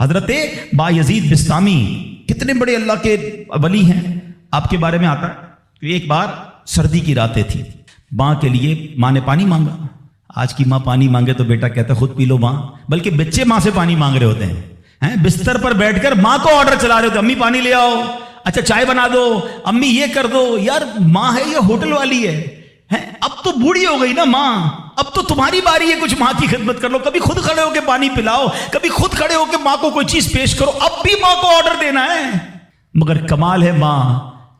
حضرت بایزید بستامی کتنے بڑے اللہ کے ولی ہیں، آپ کے بارے میں آتا ہے کہ ایک بار سردی کی راتیں تھی، ماں کے لیے ماں نے پانی مانگا۔ آج کی ماں پانی مانگے تو بیٹا کہتا ہے خود پی لو ماں، بلکہ بچے ماں سے پانی مانگ رہے ہوتے ہیں، بستر پر بیٹھ کر ماں کو آرڈر چلا رہے ہوتے ہیں، امی پانی لے آؤ، اچھا چائے بنا دو، امی یہ کر دو۔ یار ماں ہے یا ہوٹل والی ہے؟ اب تو بوڑھی ہو گئی نا ماں، اب تو تمہاری باری ہے کچھ ماں کی خدمت کر لو، کبھی خود کھڑے ہو کے پانی پلاؤ، کبھی خود کھڑے ہو کے ماں کو کوئی چیز پیش کرو، اب بھی ماں کو آرڈر دینا ہے۔ مگر کمال ہے ماں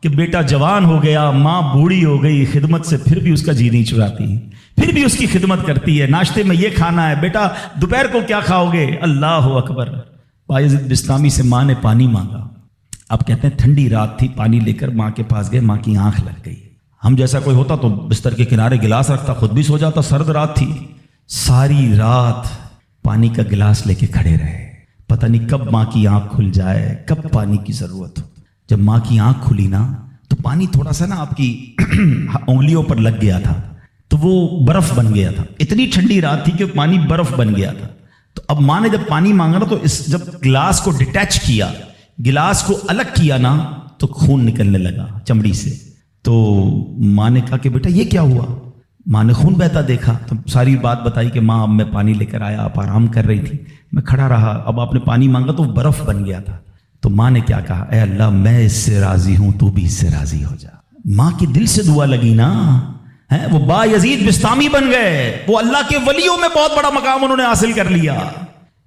کہ بیٹا جوان ہو گیا، ماں بوڑھی ہو گئی، خدمت سے پھر بھی اس کا جی نہیں چراتی، پھر بھی اس کی خدمت کرتی ہے۔ ناشتے میں یہ کھانا ہے بیٹا، دوپہر کو کیا کھاؤ گے؟ اللہ اکبر۔ بایزید بستامی سے ماں نے پانی مانگا۔ اب کہتے ہیں ٹھنڈی رات تھی، پانی لے کر ماں کے پاس گئے، ماں کی آنکھ لگ گئی۔ ہم جیسا کوئی ہوتا تو بستر کے کنارے گلاس رکھتا، خود بھی سو جاتا، سرد رات تھی۔ ساری رات پانی کا گلاس لے کے کھڑے رہے، پتہ نہیں کب ماں کی آنکھ کھل جائے، کب پانی کی ضرورت ہو۔ جب ماں کی آنکھ کھلی نا تو پانی تھوڑا سا نا آپ کی انگلیوں پر لگ گیا تھا، تو وہ برف بن گیا تھا۔ اتنی ٹھنڈی رات تھی کہ پانی برف بن گیا تھا۔ تو اب ماں نے جب پانی مانگا نا تو جب گلاس کو ڈیٹیچ کیا، گلاس کو الگ کیا نا، تو خون نکلنے لگا چمڑی سے۔ تو ماں نے کہا کہ بیٹا یہ کیا ہوا؟ ماں نے خون بہتا دیکھا تو ساری بات بتائی کہ ماں اب میں پانی لے کر آیا، آپ آرام کر رہی تھی، میں کھڑا رہا، اب آپ نے پانی مانگا تو برف بن گیا تھا۔ تو ماں نے کیا کہا؟ اے اللہ میں اس سے راضی ہوں، تو بھی اس سے راضی ہو جا۔ ماں کے دل سے دعا لگی نا، وہ بایزید بستامی بن گئے، وہ اللہ کے ولیوں میں بہت بڑا مقام انہوں نے حاصل کر لیا۔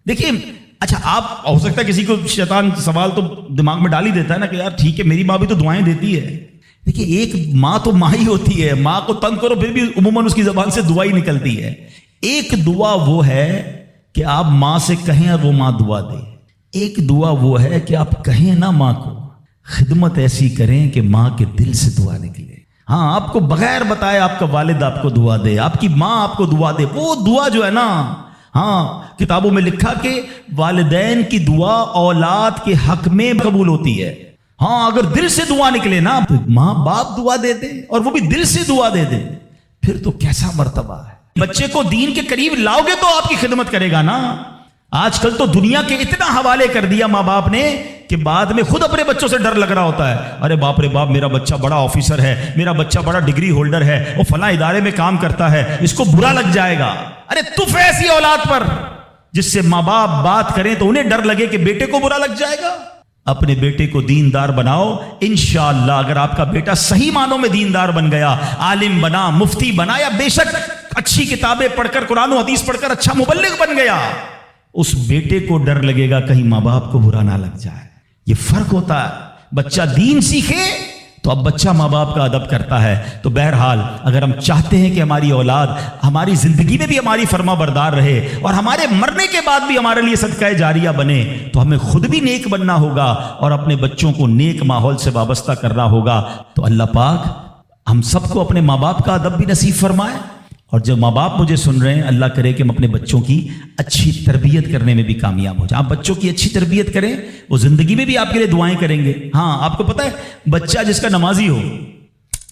دیکھیں اچھا، آپ ہو سکتا ہے کسی کو شیطان سوال تو دماغ میں ڈال ہی دیتا ہے نا کہ یار ٹھیک ہے میری ماں بھی تو دعائیں دیتی ہے۔ دیکھیں ایک ماں تو ماں ہی ہوتی ہے، ماں کو تنگ کرو پھر بھی عموماً اس کی زبان سے دعا ہی نکلتی ہے۔ ایک دعا وہ ہے کہ آپ ماں سے کہیں اور وہ ماں دعا دے، ایک دعا وہ ہے کہ آپ کہیں نا ماں کو، خدمت ایسی کریں کہ ماں کے دل سے دعا نکلے۔ ہاں آپ کو بغیر بتائے آپ کا والد آپ کو دعا دے، آپ کی ماں آپ کو دعا دے، وہ دعا جو ہے نا، ہاں کتابوں میں لکھا کہ والدین کی دعا اولاد کے حق میں قبول ہوتی ہے۔ ہاں اگر دل سے دعا نکلے نا، ماں باپ دعا دے دے اور وہ بھی دل سے دعا دے دے، پھر تو کیسا مرتبہ ہے۔ بچے کو دین کے قریب لاؤ گے تو آپ کی خدمت کرے گا نا۔ آج کل تو دنیا کے اتنا حوالے کر دیا ماں باپ نے کہ بعد میں خود اپنے بچوں سے ڈر لگ رہا ہوتا ہے، ارے باپ رے باپ میرا بچہ بڑا آفیسر ہے، میرا بچہ بڑا ڈگری ہولڈر ہے، وہ فلاں ادارے میں کام کرتا ہے، اس کو برا لگ جائے گا۔ ارے تف ایسی اولاد پر جس سے ماں باپ بات کریں تو انہیں ڈر لگے کہ بیٹے کو برا لگ جائے گا۔ اپنے بیٹے کو دیندار بناؤ، انشاءاللہ اگر آپ کا بیٹا صحیح معنوں میں دیندار بن گیا، عالم بنا، مفتی بنا، یا بے شک اچھی کتابیں پڑھ کر قرآن و حدیث پڑھ کر اچھا مبلغ بن گیا، اس بیٹے کو ڈر لگے گا کہیں ماں باپ کو برا نہ لگ جائے۔ یہ فرق ہوتا ہے۔ بچہ دین سیکھے تو اب بچہ ماں باپ کا ادب کرتا ہے۔ تو بہرحال اگر ہم چاہتے ہیں کہ ہماری اولاد ہماری زندگی میں بھی ہماری فرما بردار رہے اور ہمارے مرنے کے بعد بھی ہمارے لیے صدقہ جاریہ بنے، تو ہمیں خود بھی نیک بننا ہوگا اور اپنے بچوں کو نیک ماحول سے وابستہ کرنا ہوگا۔ تو اللہ پاک ہم سب کو اپنے ماں باپ کا ادب بھی نصیب فرمائے، اور جو ماں باپ مجھے سن رہے ہیں اللہ کرے کہ ہم اپنے بچوں کی اچھی تربیت کرنے میں بھی کامیاب ہو جائیں۔ آپ بچوں کی اچھی تربیت کریں، وہ زندگی میں بھی آپ کے لیے دعائیں کریں گے۔ ہاں آپ کو پتہ ہے بچہ جس کا نمازی ہو،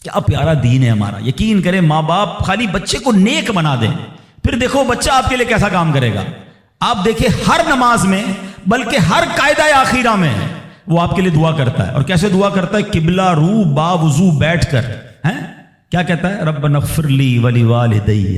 کیا پیارا دین ہے ہمارا۔ یقین کریں ماں باپ خالی بچے کو نیک بنا دیں، پھر دیکھو بچہ آپ کے لیے کیسا کام کرے گا۔ آپ دیکھیں ہر نماز میں بلکہ ہر قاعدہ آخیرہ میں وہ آپ کے لیے دعا کرتا ہے، اور کیسے دعا کرتا ہے؟ قبلہ رو با وضو بیٹھ کر، ہیں کیا کہتا ہے؟ ربنا اغفر لی ولوالدی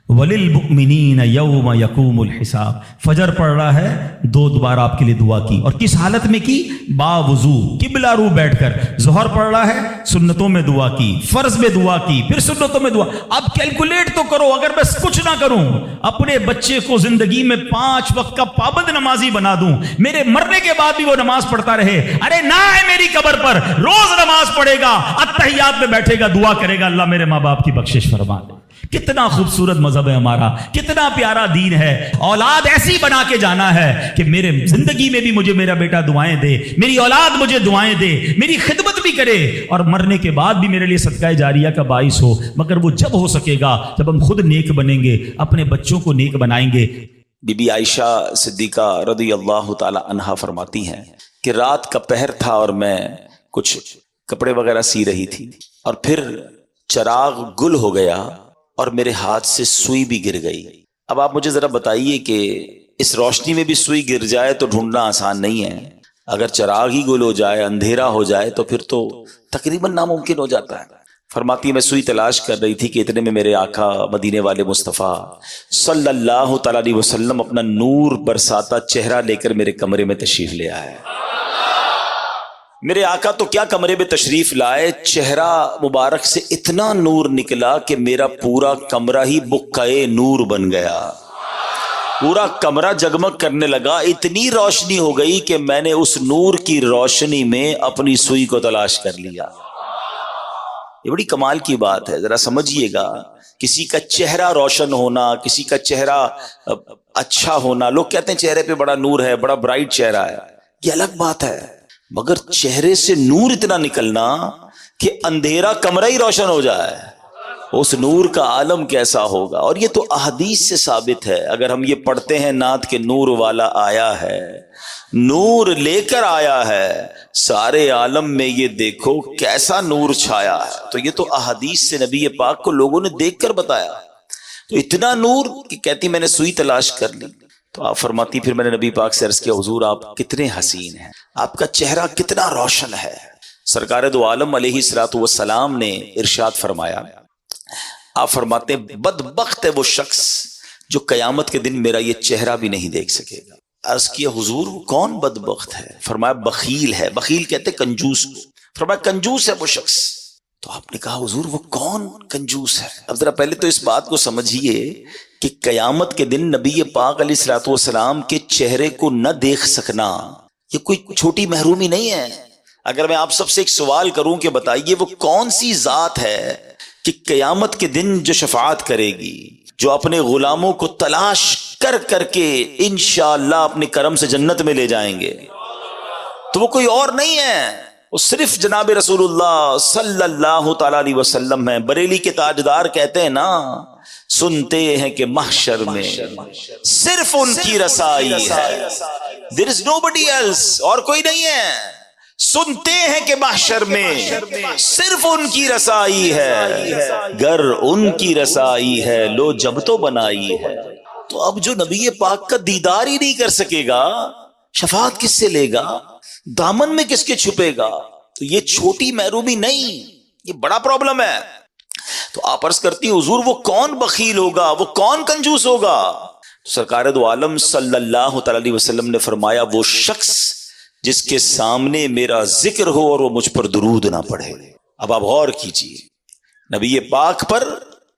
وللمؤمنین یوم یقوم الحساب۔ فجر پڑھ رہا ہے، 2 بار آپ کے لیے دعا کی، اور کس حالت میں کی؟ با وضو، قبلہ رو بیٹھ کر۔ ظہر پڑھ رہا ہے، سنتوں میں دعا کی، فرض میں دعا کی، پھر سنتوں میں دعا۔ اب کیلکولیٹ تو کرو، اگر میں کچھ نہ کروں، اپنے بچے کو زندگی میں 5 وقت کا پابند نمازی بنا دوں، میرے مرنے کے بعد بھی وہ نماز پڑھتا رہے، ارے نہ ہے میری قبر پر روز نماز پڑھے گا، اتحیات میں بیٹھے گا، دعا کرے گا اللہ میرے ماں باپ کی بخشش فرما دے۔ کتنا خوبصورت مذہب ہے ہمارا، کتنا پیارا دین ہے۔ اولاد ایسی بنا کے جانا ہے کہ میرے زندگی میں بھی مجھے میرا بیٹا دعائیں دے، میری اولاد مجھے دعائیں دے، میری خدمت بھی کرے، اور مرنے کے بعد بھی میرے لیے صدقہ جاریہ کا باعث ہو۔ مگر وہ جب ہو سکے گا جب ہم خود نیک بنیں گے، اپنے بچوں کو نیک بنائیں گے۔ بی بی عائشہ صدیقہ رضی اللہ تعالی عنہا فرماتی ہیں کہ رات کا پہر تھا اور میں کچھ کپڑے وغیرہ سی رہی تھی، اور پھر چراغ گل ہو گیا اور میرے ہاتھ سے سوئی بھی گر گئی۔ اب آپ مجھے ذرا بتائیے کہ اس روشنی میں بھی سوئی گر جائے تو ڈھونڈنا آسان نہیں ہے، اگر چراغ ہی گل ہو جائے، اندھیرا ہو جائے تو پھر تو تقریباً ناممکن ہو جاتا ہے۔ فرماتی میں سوئی تلاش کر رہی تھی کہ اتنے میں میرے آقا مدینے والے مصطفیٰ صلی اللہ تعالی علیہ وسلم اپنا نور برساتا چہرہ لے کر میرے کمرے میں تشریف لے آئے۔ میرے آقا تو کیا کمرے میں تشریف لائے، چہرہ مبارک سے اتنا نور نکلا کہ میرا پورا کمرہ ہی بقعے نور بن گیا، پورا کمرہ جگمگ کرنے لگا، اتنی روشنی ہو گئی کہ میں نے اس نور کی روشنی میں اپنی سوئی کو تلاش کر لیا۔ یہ بڑی کمال کی بات ہے، ذرا سمجھیے گا، کسی کا چہرہ روشن ہونا، کسی کا چہرہ اچھا ہونا، لوگ کہتے ہیں چہرے پہ بڑا نور ہے، بڑا برائٹ چہرہ ہے، یہ الگ بات ہے، مگر چہرے سے نور اتنا نکلنا کہ اندھیرا کمرہ ہی روشن ہو جائے، اس نور کا عالم کیسا ہوگا۔ اور یہ تو احادیث سے ثابت ہے، اگر ہم یہ پڑھتے ہیں نعت کے نور والا آیا ہے، نور لے کر آیا ہے، سارے عالم میں یہ دیکھو کیسا نور چھایا ہے، تو یہ تو احادیث سے نبی پاک کو لوگوں نے دیکھ کر بتایا، تو اتنا نور کہ کہتی میں نے سوئی تلاش کر لی۔ تو آپ فرماتی پھر میں نے نبی پاک سے عرض کیا حضور آپ کتنے حسین ہیں، آپ کا چہرہ کتنا روشن ہے۔ سرکار دو عالم علیہ الصلوۃ والسلام نے ارشاد فرمایا، آپ فرماتے ہیں بدبخت ہے وہ شخص جو قیامت کے دن میرا یہ چہرہ بھی نہیں دیکھ سکے گا۔ عرض کیا حضور وہ کون بدبخت ہے؟ فرمایا بخیل ہے، بخیل کہتے کنجوس کو، فرمایا کنجوس ہے وہ شخص۔ تو آپ نے کہا حضور وہ کون کنجوس ہے؟ اب ذرا پہلے تو اس بات کو سمجھیے کہ قیامت کے دن نبی پاک علیہ الصلوۃ والسلام کے چہرے کو نہ دیکھ سکنا یہ کوئی چھوٹی محرومی نہیں ہے۔ اگر میں آپ سب سے ایک سوال کروں کہ بتائیے وہ کون سی ذات ہے کہ قیامت کے دن جو شفاعت کرے گی، جو اپنے غلاموں کو تلاش کر کر کے انشاءاللہ اپنے کرم سے جنت میں لے جائیں گے، تو وہ کوئی اور نہیں ہے، وہ صرف جناب رسول اللہ صلی اللہ تعالی علیہ وسلم ہیں۔ بریلی کے تاجدار کہتے ہیں نا، سنتے ہیں کہ محشر میں صرف ان کی رسائی ہے، there is nobody else، اور کوئی نہیں ہے۔ سنتے ہیں کہ محشر میں صرف ان کی رسائی ہے، گر ان کی رسائی ہے لو جب تو بنائی ہے۔ تو اب جو نبی پاک کا دیدار ہی نہیں کر سکے گا، شفاعت کس سے لے گا؟ دامن میں کس کے چھپے گا؟ تو یہ چھوٹی محرومی نہیں، یہ بڑا پرابلم ہے۔ تو آپ عرض کرتی حضور وہ کون بخیل ہوگا، وہ کون کنجوس ہوگا؟ سرکار دو عالم صلی اللہ تعالی علیہ وسلم نے فرمایا وہ شخص جس کے سامنے میرا ذکر ہو اور وہ مجھ پر درود نہ پڑھے۔ اب آپ غور کیجئے، نبی پاک پر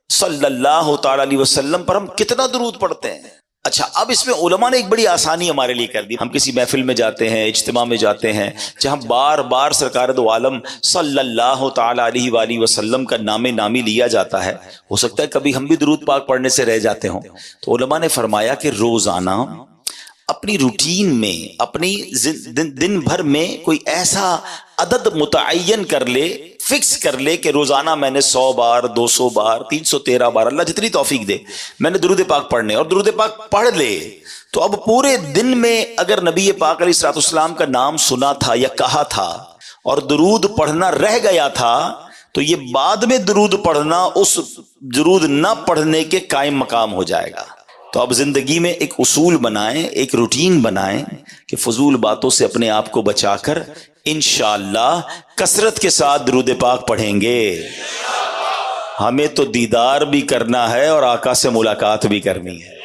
صلی اللہ تعالی علیہ وسلم پر ہم کتنا درود پڑھتے ہیں۔ اچھا اب اس میں علماء نے ایک بڑی آسانی ہمارے لیے کر دی، ہم کسی محفل میں جاتے ہیں، اجتماع میں جاتے ہیں، جہاں بار بار سرکار دو عالم صلی اللہ تعالی علیہ وآلہ وسلم کا نام نامی لیا جاتا ہے، ہو سکتا ہے کبھی ہم بھی درود پاک پڑھنے سے رہ جاتے ہوں، تو علماء نے فرمایا کہ روزانہ اپنی روٹین میں، اپنی دن بھر میں کوئی ایسا عدد متعین کر لے، فکس کر لے کہ روزانہ میں نے 100 بار، 200 بار، 313 بار، اللہ جتنی توفیق دے، میں نے درود پاک پڑھنے، اور درود پاک پڑھ لے تو اب پورے دن میں اگر نبی پاک علیہ الصلوۃ والسلام کا نام سنا تھا یا کہا تھا اور درود پڑھنا رہ گیا تھا، تو یہ بعد میں درود پڑھنا اس درود نہ پڑھنے کے قائم مقام ہو جائے گا۔ تو اب زندگی میں ایک اصول بنائیں، ایک روٹین بنائیں کہ فضول باتوں سے اپنے آپ کو بچا کر انشاءاللہ کثرت کے ساتھ درود پاک پڑھیں گے۔ ہمیں تو دیدار بھی کرنا ہے اور آقا سے ملاقات بھی کرنی ہے،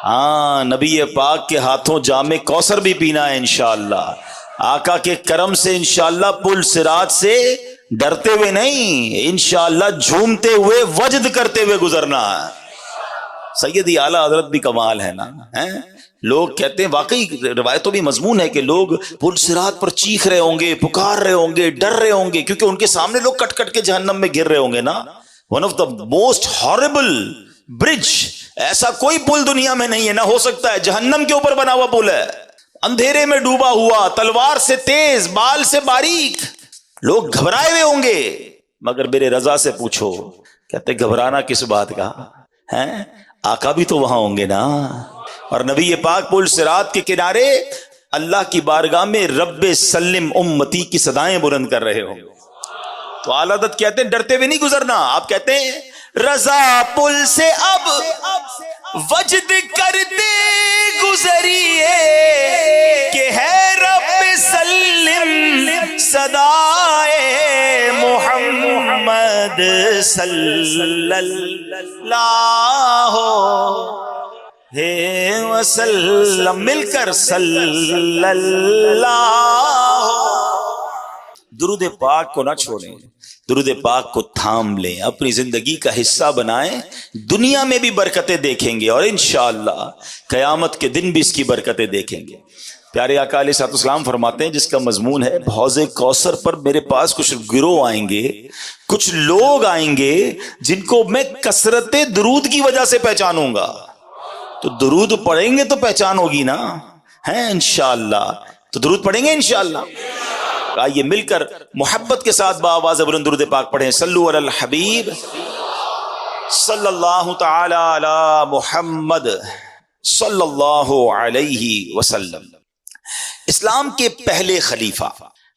ہاں نبی پاک کے ہاتھوں جام کوثر بھی پینا ہے انشاءاللہ، آقا کے کرم سے انشاءاللہ پل صراط سے ڈرتے ہوئے نہیں، انشاءاللہ جھومتے ہوئے وجد کرتے ہوئے گزرنا ہے۔ سیدی اعلیٰ حضرت بھی کمال ہے نا، لوگ کہتے ہیں، واقعی روایتوں بھی مضمون ہے کہ لوگ پل صراط پر چیخ رہے ہوں گے، پکار رہے ہوں گے، ڈر رہے ہوں گے، کیونکہ ان کے سامنے لوگ کٹ کٹ کے جہنم میں گر رہے ہوں گے نا۔ One of the most horrible bridge, ایسا کوئی پل دنیا میں نہیں ہے، نہ ہو سکتا ہے، جہنم کے اوپر بنا ہوا پل ہے، اندھیرے میں ڈوبا ہوا، تلوار سے تیز، بال سے باریک، لوگ گھبرائے ہوئے ہوں گے، مگر میرے رضا سے پوچھو، کہتے گھبرانا کس بات کا ہے؟ آقا بھی تو وہاں ہوں گے نا، اور نبی پاک پل صراط کے کنارے اللہ کی بارگاہ میں رب سلم امتی کی صدائیں بلند کر رہے ہوں۔ تو اعلیٰ حضرت کہتے ہیں ڈرتے ہوئے نہیں گزرنا، آپ کہتے ہیں رضا پل سے اب وجد کرتے گزریے کہ ہے رب سلم صدائے محمد صلی اللہ وسلم، مل کر صلی اللہ۔ درود پاک کو نہ چھوڑیں، درود پاک کو تھام لیں، اپنی زندگی کا حصہ بنائیں، دنیا میں بھی برکتیں دیکھیں گے اور انشاءاللہ قیامت کے دن بھی اس کی برکتیں دیکھیں گے۔ پیارے آقا علیہ الصلوۃ والسلام فرماتے ہیں، جس کا مضمون ہے حوض کوثر پر میرے پاس کچھ گروہ آئیں گے، کچھ لوگ آئیں گے جن کو میں کثرت درود کی وجہ سے پہچانوں گا۔ تو درود پڑھیں گے تو پہچان ہوگی نا، ہیں انشاءاللہ، تو درود پڑھیں گے انشاءاللہ۔ آئیے مل کر محبت کے ساتھ بآواز بلند درود پاک پڑھیں، صلو علی الحبیب صلی اللہ تعالی علی محمد صلی اللہ علیہ وسلم۔ اسلام کے پہلے خلیفہ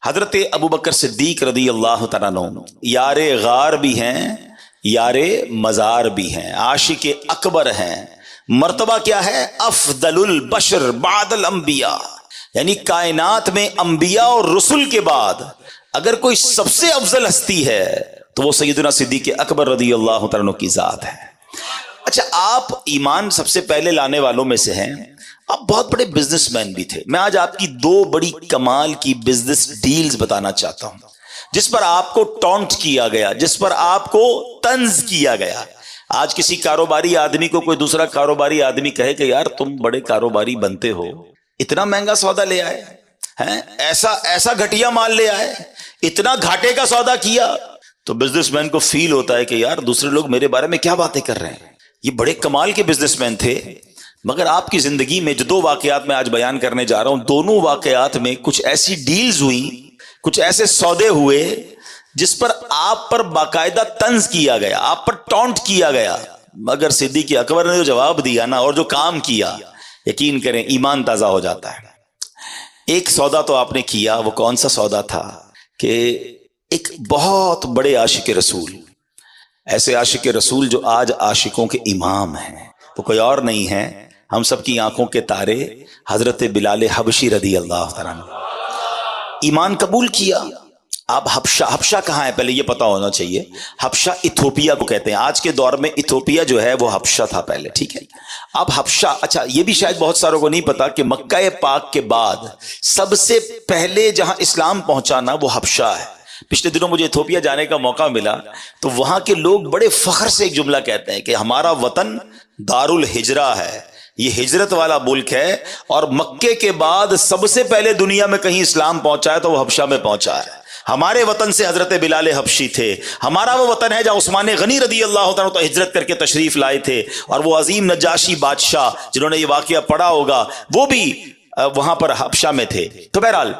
حضرت ابوبکر صدیق رضی اللہ تعالیٰ عنہ یار غار بھی ہیں، یار مزار بھی ہیں، عاشق اکبر ہیں۔ مرتبہ کیا ہے؟ افضل البشر بعد الانبیاء، یعنی کائنات میں انبیاء اور رسل کے بعد اگر کوئی سب سے افضل ہستی ہے تو وہ سیدنا صدیق اکبر رضی اللہ تعالیٰ عنہ کی ذات ہے۔ اچھا، آپ ایمان سب سے پہلے لانے والوں میں سے ہیں، آپ بہت بڑے بزنس مین بھی تھے۔ میں آج آپ کی دو بڑی کمال کی بزنس ڈیلز بتانا چاہتا ہوں جس پر آپ کو ٹونٹ کیا گیا، جس پر آپ کو طنز کیا گیا۔ آج کسی کاروباری آدمی کو کوئی دوسرا کاروباری آدمی کہے کہ یار تم بڑے کاروباری بنتے ہو، اتنا مہنگا سودا لے آئے ہیں، ایسا گھٹیا مال لے آئے، اتنا گھاٹے کا سودا کیا، تو بزنس مین کو فیل ہوتا ہے کہ یار دوسرے لوگ میرے بارے میں کیا باتیں کر رہے ہیں، یہ بڑے کمال کے بزنس مین تھے۔ مگر آپ کی زندگی میں جو دو واقعات میں آج بیان کرنے جا رہا ہوں، دونوں واقعات میں کچھ ایسی ڈیلز ہوئی، کچھ ایسے سودے ہوئے جس پر آپ پر باقاعدہ طنز کیا گیا، آپ پر ٹونٹ کیا گیا، مگر صدیق اکبر نے جو جواب دیا نا اور جو کام کیا، یقین کریں ایمان تازہ ہو جاتا ہے۔ ایک سودا تو آپ نے کیا، وہ کون سا سودا تھا کہ ایک بہت بڑے عاشق رسول، ایسے عاشق رسول جو آج عاشقوں کے امام ہیں، وہ کوئی اور نہیں ہے، ہم سب کی آنکھوں کے تارے حضرت بلال حبشی رضی اللہ تعالیٰ عنہ۔ ایمان قبول کیا۔ آپ حبشہ کہاں ہے پہلے یہ پتا ہونا چاہیے، حبشہ ایتھوپیا کو کہتے ہیں، آج کے دور میں ایتھوپیا جو ہے وہ حبشہ تھا پہلے، ٹھیک ہے۔ اب حبشہ، اچھا یہ بھی شاید بہت ساروں کو نہیں پتا کہ مکہ پاک کے بعد سب سے پہلے جہاں اسلام پہنچانا وہ حبشہ ہے۔ پچھلے دنوں مجھے ایتھوپیا جانے کا موقع ملا تو وہاں کے لوگ بڑے فخر سے ایک جملہ کہتے ہیں کہ ہمارا وطن دار الہجرہ ہے، یہ ہجرت والا ملک ہے، اور مکے کے بعد سب سے پہلے دنیا میں کہیں اسلام پہنچا ہے تو وہ حبشہ میں پہنچا ہے۔ ہمارے وطن سے حضرت بلال حبشی تھے، ہمارا وہ وطن ہے جہاں عثمان غنی رضی اللہ تعالیٰ عنہ ہجرت کر کے تشریف لائے تھے، اور وہ عظیم نجاشی بادشاہ جنہوں نے یہ واقعہ پڑھا ہوگا وہ بھی وہاں پر حبشہ میں تھے۔ تو بہرحال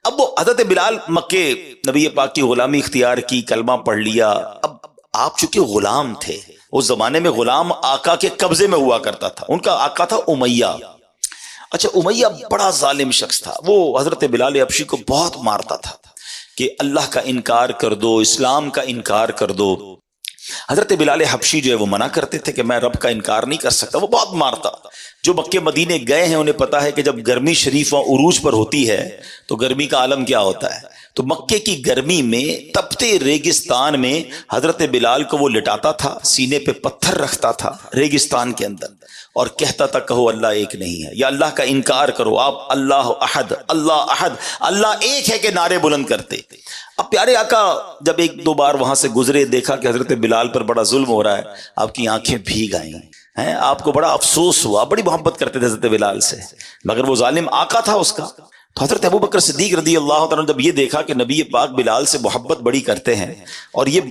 اب وہ حضرت بلال مکے نبی پاک کی غلامی اختیار کی، کلمہ پڑھ لیا۔ اب آپ چونکہ غلام تھے، اس زمانے میں غلام آقا کے قبضے میں ہوا کرتا تھا، ان کا آقا تھا امیہ۔ اچھا، امیہ بڑا ظالم شخص تھا، وہ حضرت بلال حبشی کو بہت مارتا تھا کہ اللہ کا انکار کر دو، اسلام کا انکار کر دو۔ حضرت بلال حبشی جو ہے وہ منع کرتے تھے کہ میں رب کا انکار نہیں کر سکتا، وہ بہت مارتا۔ جو مکے مدینے گئے ہیں انہیں پتا ہے کہ جب گرمی شریف و عروج پر ہوتی ہے تو گرمی کا عالم کیا ہوتا ہے۔ تو مکے کی گرمی میں تپتے ریگستان میں حضرت بلال کو وہ لٹاتا تھا، سینے پہ پتھر رکھتا تھا ریگستان کے اندر، اور کہتا تھا کہو اللہ ایک نہیں ہے، یا اللہ کا انکار کرو، آپ اللہ احد اللہ احد اللہ ایک ہے کے نعرے بلند کرتے۔ اب پیارے آقا جب ایک دو بار وہاں سے گزرے، دیکھا کہ حضرت بلال پر بڑا ظلم ہو رہا ہے، آپ کی آنکھیں بھیگ آئیں ہیں، آپ کو بڑا افسوس ہوا، بڑی محبت کرتے تھے حضرت بلال سے، مگر وہ ظالم آقا تھا اس کا۔ تو حضرت ابوبکر صدیق رضی اللہ تعالیٰ جب یہ دیکھا کہ نبی پاک بلال سے محبت بڑی کرتے ہیں اور یہ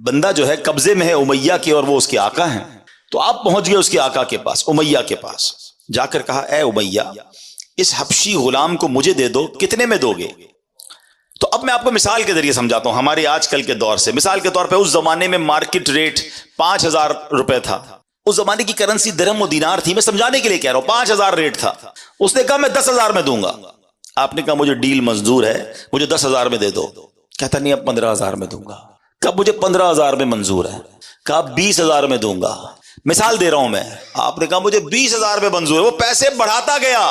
بندہ جو ہے قبضے میں ہے امیہ کے اور وہ اس کے آقا ہیں، تو آپ پہنچ گئے اس کے آقا کے پاس، امیہ کے پاس جا کر کہا اے امیہ اس حبشی غلام کو مجھے دے دو، کتنے میں دو گے؟ تو اب میں آپ کو مثال کے ذریعے سمجھاتا ہوں ہمارے آج کل کے دور سے۔ مثال کے طور پہ اس زمانے میں مارکیٹ ریٹ 5000 روپے تھا، اس زمانے کی کرنسی درہم و دینار تھی، میں سمجھانے کے لیے کہہ رہا ہوں، 5000 ریٹ تھا۔ اس نے کہا میں 10000 میں دوں گا۔ آپ نے کہا مجھے ڈیل منظور ہے، مجھے 10000 میں دے دو۔ کہتا نہیں اب 15000 میں دوں گا۔ کہا مجھے 15000 میں منظور ہے۔ کہا 20000 میں دوں گا۔ مثال دے رہا ہوں میں. آپ نے کہا مجھے 20,000 روپے منظور ہے, وہ پیسے بڑھاتا گیا.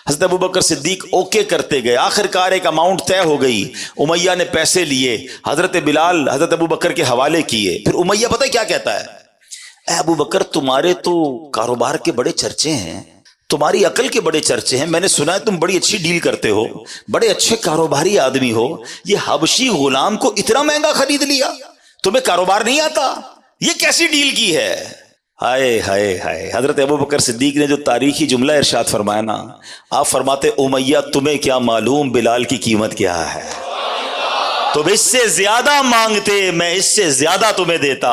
حضرت ابوبکر صدیق اوکے کرتے گئے, آخر کار ایک اماؤنٹ طے ہو گئی. امیہ نے پیسے لیے, حضرت بلال حضرت ابوبکر کے حوالے کیے. پھر امیہ پتہ کیا کہتا ہے, اے ابوبکر تمہارے تو کاروبار کے بڑے چرچے ہیں, تمہاری عقل کے بڑے چرچے ہیں, میں نے سنا ہے تم بڑی اچھی ڈیل کرتے ہو, بڑے اچھے کاروباری آدمی ہو, یہ حبشی غلام کو اتنا مہنگا خرید لیا, تمہیں کاروبار نہیں آتا, یہ کیسی ڈیل کی ہے؟ ہائے ہائے ہائے. حضرت ابوبکر صدیق نے جو تاریخی جملہ ارشاد فرمایا نا, آپ فرماتے امیہ تمہیں کیا معلوم بلال کی قیمت کیا ہے, تم اس سے زیادہ مانگتے میں اس سے زیادہ تمہیں دیتا.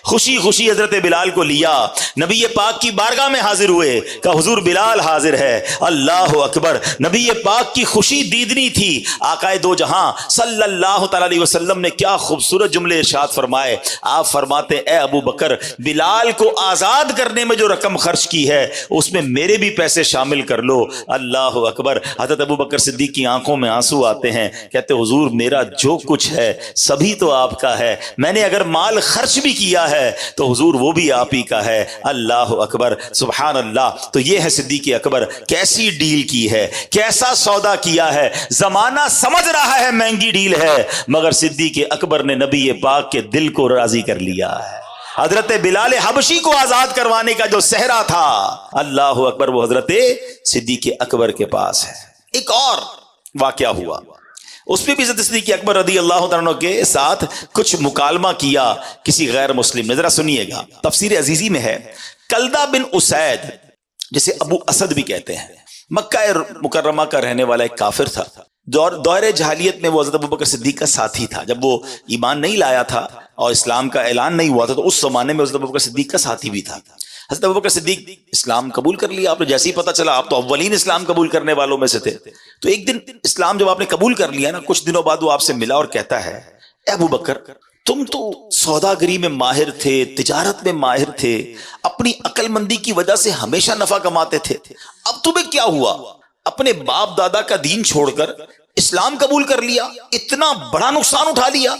خوشی خوشی حضرت بلال کو لیا, نبی پاک کی بارگاہ میں حاضر ہوئے, کہ حضور بلال حاضر ہے. اللہ اکبر. نبی پاک کی خوشی دیدنی تھی. آقائے دو جہاں صلی اللہ تعالی علیہ وسلم نے کیا خوبصورت جملے ارشاد فرمائے. آپ فرماتے اے ابو بکر, بلال کو آزاد کرنے میں جو رقم خرچ کی ہے اس میں میرے بھی پیسے شامل کر لو. اللہ اکبر. حضرت ابو بکر صدیق کی آنکھوں میں آنسو آتے ہیں, کہتے حضور میرا جو کچھ ہے سبھی تو آپ کا ہے, میں نے اگر مال خرچ بھی کیا ہے تو حضور وہ بھی آپ ہی کا ہے. اللہ اکبر. سبحان اللہ. تو یہ ہے صدیق اکبر, کیسی ڈیل کی ہے, کیسا سودا کیا ہے. زمانہ سمجھ رہا ہے مہنگی ڈیل ہے, مگر صدیق اکبر نے نبی پاک کے دل کو راضی کر لیا ہے. حضرت بلال حبشی کو آزاد کروانے کا جو صحرا تھا, اللہ اکبر, وہ حضرت صدیق اکبر کے پاس ہے. ایک اور واقعہ ہوا, اس پہ بھی حضرت صدیق اکبر رضی اللہ تعالیٰ عنہ کے ساتھ کچھ مکالمہ کیا کسی غیر مسلم نے. ذرا سنیے گا, تفسیر عزیزی میں ہے. کلدہ بن اسید, جسے ابو اسد بھی کہتے ہیں, مکہ مکرمہ کا رہنے والا ایک کافر تھا. دور جہالیت میں وہ حضرت ابوبکر صدیق کا ساتھی تھا. جب وہ ایمان نہیں لایا تھا اور اسلام کا اعلان نہیں ہوا تھا تو اس زمانے میں حضرت ابوبکر صدیق کا ساتھی بھی تھا. حضرت ابوبکر صدیق اسلام قبول کر لیا. آپ نے جیسے ہی پتہ چلا, آپ تو اولین اسلام قبول کرنے والوں میں سے تھے, تو ایک دن اسلام جب آپ نے قبول کر لیا نا, کچھ دنوں بعد وہ آپ سے ملا اور کہتا ہے اے ابوبکر تم تو سوداگری میں ماہر تھے, تجارت میں ماہر تھے, اپنی عقل مندی کی وجہ سے ہمیشہ نفع کماتے تھے, اب تمہیں کیا ہوا, اپنے باپ دادا کا دین چھوڑ کر اسلام قبول کر لیا, اتنا بڑا نقصان اٹھا لیا.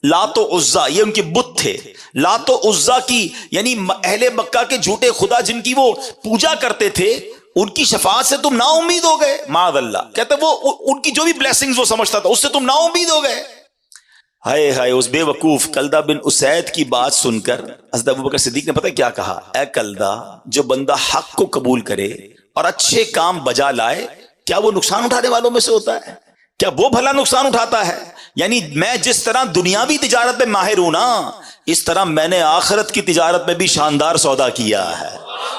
لات و عزا, یہ ان کے بت تھے. لات و عزا کی یعنی اہل مکہ کے جھوٹے خدا جن کی وہ پوجا کرتے تھے, ان کی شفاعت سے تم نا امید ہو گئے. معاذ اللہ. کہتے وہ ان کی جو بھی بلیسنگز وہ سمجھتا تھا اس سے تم نا امید ہو گئے. ہائے ہائے. اس بے وقوف کلدہ بن اسید کی بات سن کر حضرت ابوبکر صدیق نے پتہ کیا کہا, اے کلدہ, جو بندہ حق کو قبول کرے اور اچھے کام بجا لائے, کیا وہ نقصان اٹھانے والوں میں سے ہوتا ہے؟ کیا وہ بھلا نقصان اٹھاتا ہے؟ یعنی میں جس طرح دنیاوی تجارت میں ماہر ہوں نا, اس طرح میں نے آخرت کی تجارت میں بھی شاندار سودا کیا ہے.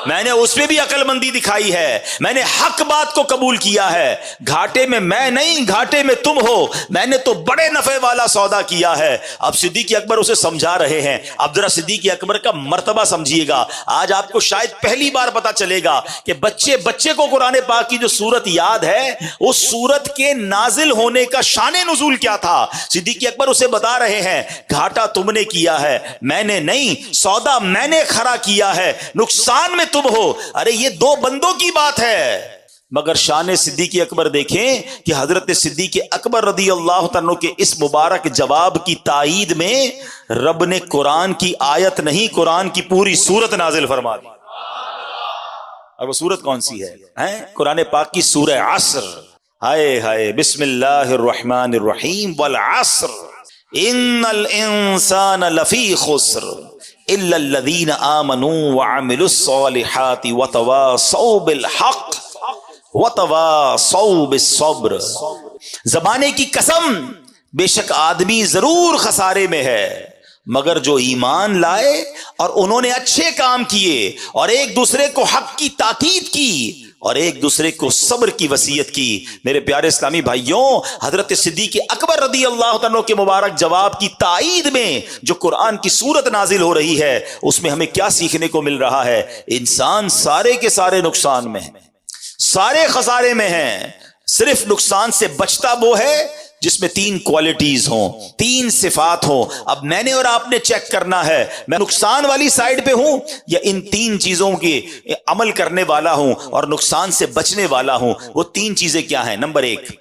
میں نے اس میں بھی عقل مندی دکھائی ہے, میں نے حق بات کو قبول کیا ہے. گھاٹے میں میں نہیں, گھاٹے میں تم ہو, میں نے تو بڑے نفع والا سودا کیا ہے. اب صدیق اکبر اسے سمجھا رہے ہیں. اب ذرا صدیق اکبر کا مرتبہ سمجھیے گا. آج آپ کو شاید پہلی بار پتا چلے گا کہ بچے کو قرآن پاک کی جو سورت یاد ہے, اس سورت کے نازل ہونے کا شان نزول کیا تھا. صدیق اکبر اسے بتا رہے ہیں, گھاٹا تم نے کیا ہے, میں نے نہیں, سودا میں نے کھڑا کیا ہے, نقصان میں تم ہو. ارے یہ دو بندوں کی بات ہے. مگر شان صدیق اکبر دیکھیں کہ حضرت صدیق اکبر رضی اللہ تعالیٰ کے اس مبارک جواب کی تائید میں رب نے قرآن کی آیت نہیں, قرآن کی پوری سورت نازل فرما دی. اور وہ سورت کون سی ہے؟ قرآن پاک کی سورہ عصر. ہائے ہائے. بسم اللہ الرحمن الرحیم. والعصر ان الانسان لفی خسر الا الذین آمنوا وعملوا الصالحات وتواصوا بالحق وتواصوا بالصبر. زمانے کی قسم, بے شک آدمی ضرور خسارے میں ہے, مگر جو ایمان لائے اور انہوں نے اچھے کام کیے اور ایک دوسرے کو حق کی تاکید کی اور ایک دوسرے کو صبر کی وصیت کی. میرے پیارے اسلامی بھائیوں, حضرت صدیق اکبر رضی اللہ تعالیٰ کے مبارک جواب کی تائید میں جو قرآن کی سورت نازل ہو رہی ہے, اس میں ہمیں کیا سیکھنے کو مل رہا ہے؟ انسان سارے کے سارے نقصان میں ہیں, سارے خسارے میں ہیں. صرف نقصان سے بچتا وہ ہے جس میں 3 کوالٹیز ہوں, 3 صفات ہوں. اب میں نے اور آپ نے چیک کرنا ہے, میں نقصان والی سائیڈ پہ ہوں یا ان 3 چیزوں کے عمل کرنے والا ہوں اور نقصان سے بچنے والا ہوں. وہ 3 چیزیں کیا ہیں؟ نمبر 1,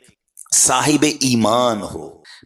صاحب ایمان ہو.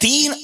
3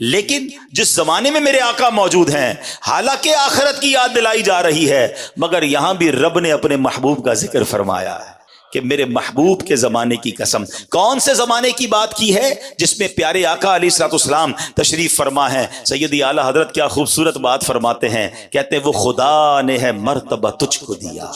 لیکن جس زمانے میں میرے آقا موجود ہیں حالانکہ آخرت کی یاد دلائی جا رہی ہے، مگر یہاں بھی رب نے اپنے محبوب کا ذکر فرمایا ہے کہ میرے محبوب کے زمانے کی قسم۔ کون سے زمانے کی بات کی ہے؟ جس میں پیارے آقا علیہ الصلوۃ والسلام تشریف فرما ہے۔ سیدی اعلی حضرت کیا خوبصورت بات فرماتے ہیں، کہتے ہیں وہ خدا نے ہے مرتبہ تجھ کو دیا،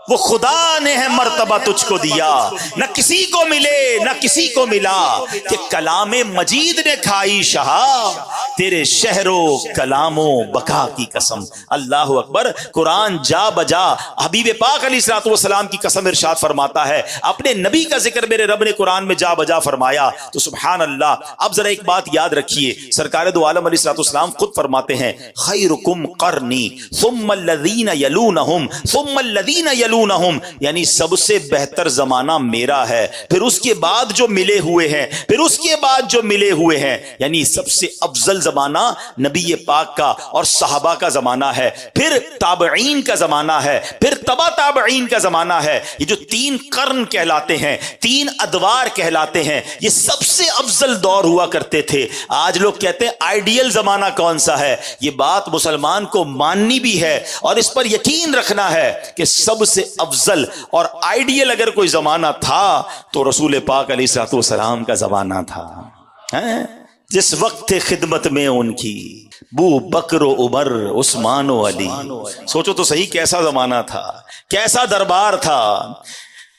وہ خدا نے ہے مرتبہ تجھ کو دیا، نہ کسی کو ملے نہ کسی کو ملا، کہ کلام مجید نے کھائی شہا تیرے شہر و کلام و بقا کی قسم۔ اللہ اکبر۔ قرآن جا بجا حبیب پاک علیہ الصلوۃ والسلام کی قسم ارشاد فرماتا ہے، اپنے نبی کا ذکر میرے رب نے قرآن میں جا بجا فرمایا، تو سبحان اللہ۔ اب ذرا ایک بات یاد رکھیے، سرکار دو عالم علیہ الصلوۃ والسلام خود فرماتے ہیں خیرکم قرنی ثم الذین یلونہم ثم الذین یلونہم، یعنی سب سے بہتر زمانہ میرا ہے، پھر اس کے بعد جو ملے ہوئے ہیں، پھر اس کے بعد جو ملے ہوئے ہیں، یعنی سب سے افضل زمانہ نبی پاک کا اور صحابہ کا زمانہ ہے، پھر تابعین کا زمانہ ہے، پھر تبع تابعین کا زمانہ ہے۔ یہ جو 3 قرن کہلاتے ہیں، 3 ادوار کہلاتے ہیں، یہ سب سے افضل دور ہوا کرتے تھے۔ آج لوگ کہتے ہیں آئیڈیل زمانہ کون سا ہے؟ یہ بات مسلمان کو ماننی بھی ہے اور اس پر یقین رکھنا ہے کہ سب سے افضل اور آئیڈیل اگر کوئی زمانہ تھا تو رسول پاک علیہ الصلوۃ والسلام کا زمانہ تھا۔ جس وقت خدمت میں ان کی بو بکر و عمر عثمان و علی، سوچو تو صحیح کیسا زمانہ تھا، کیسا دربار تھا۔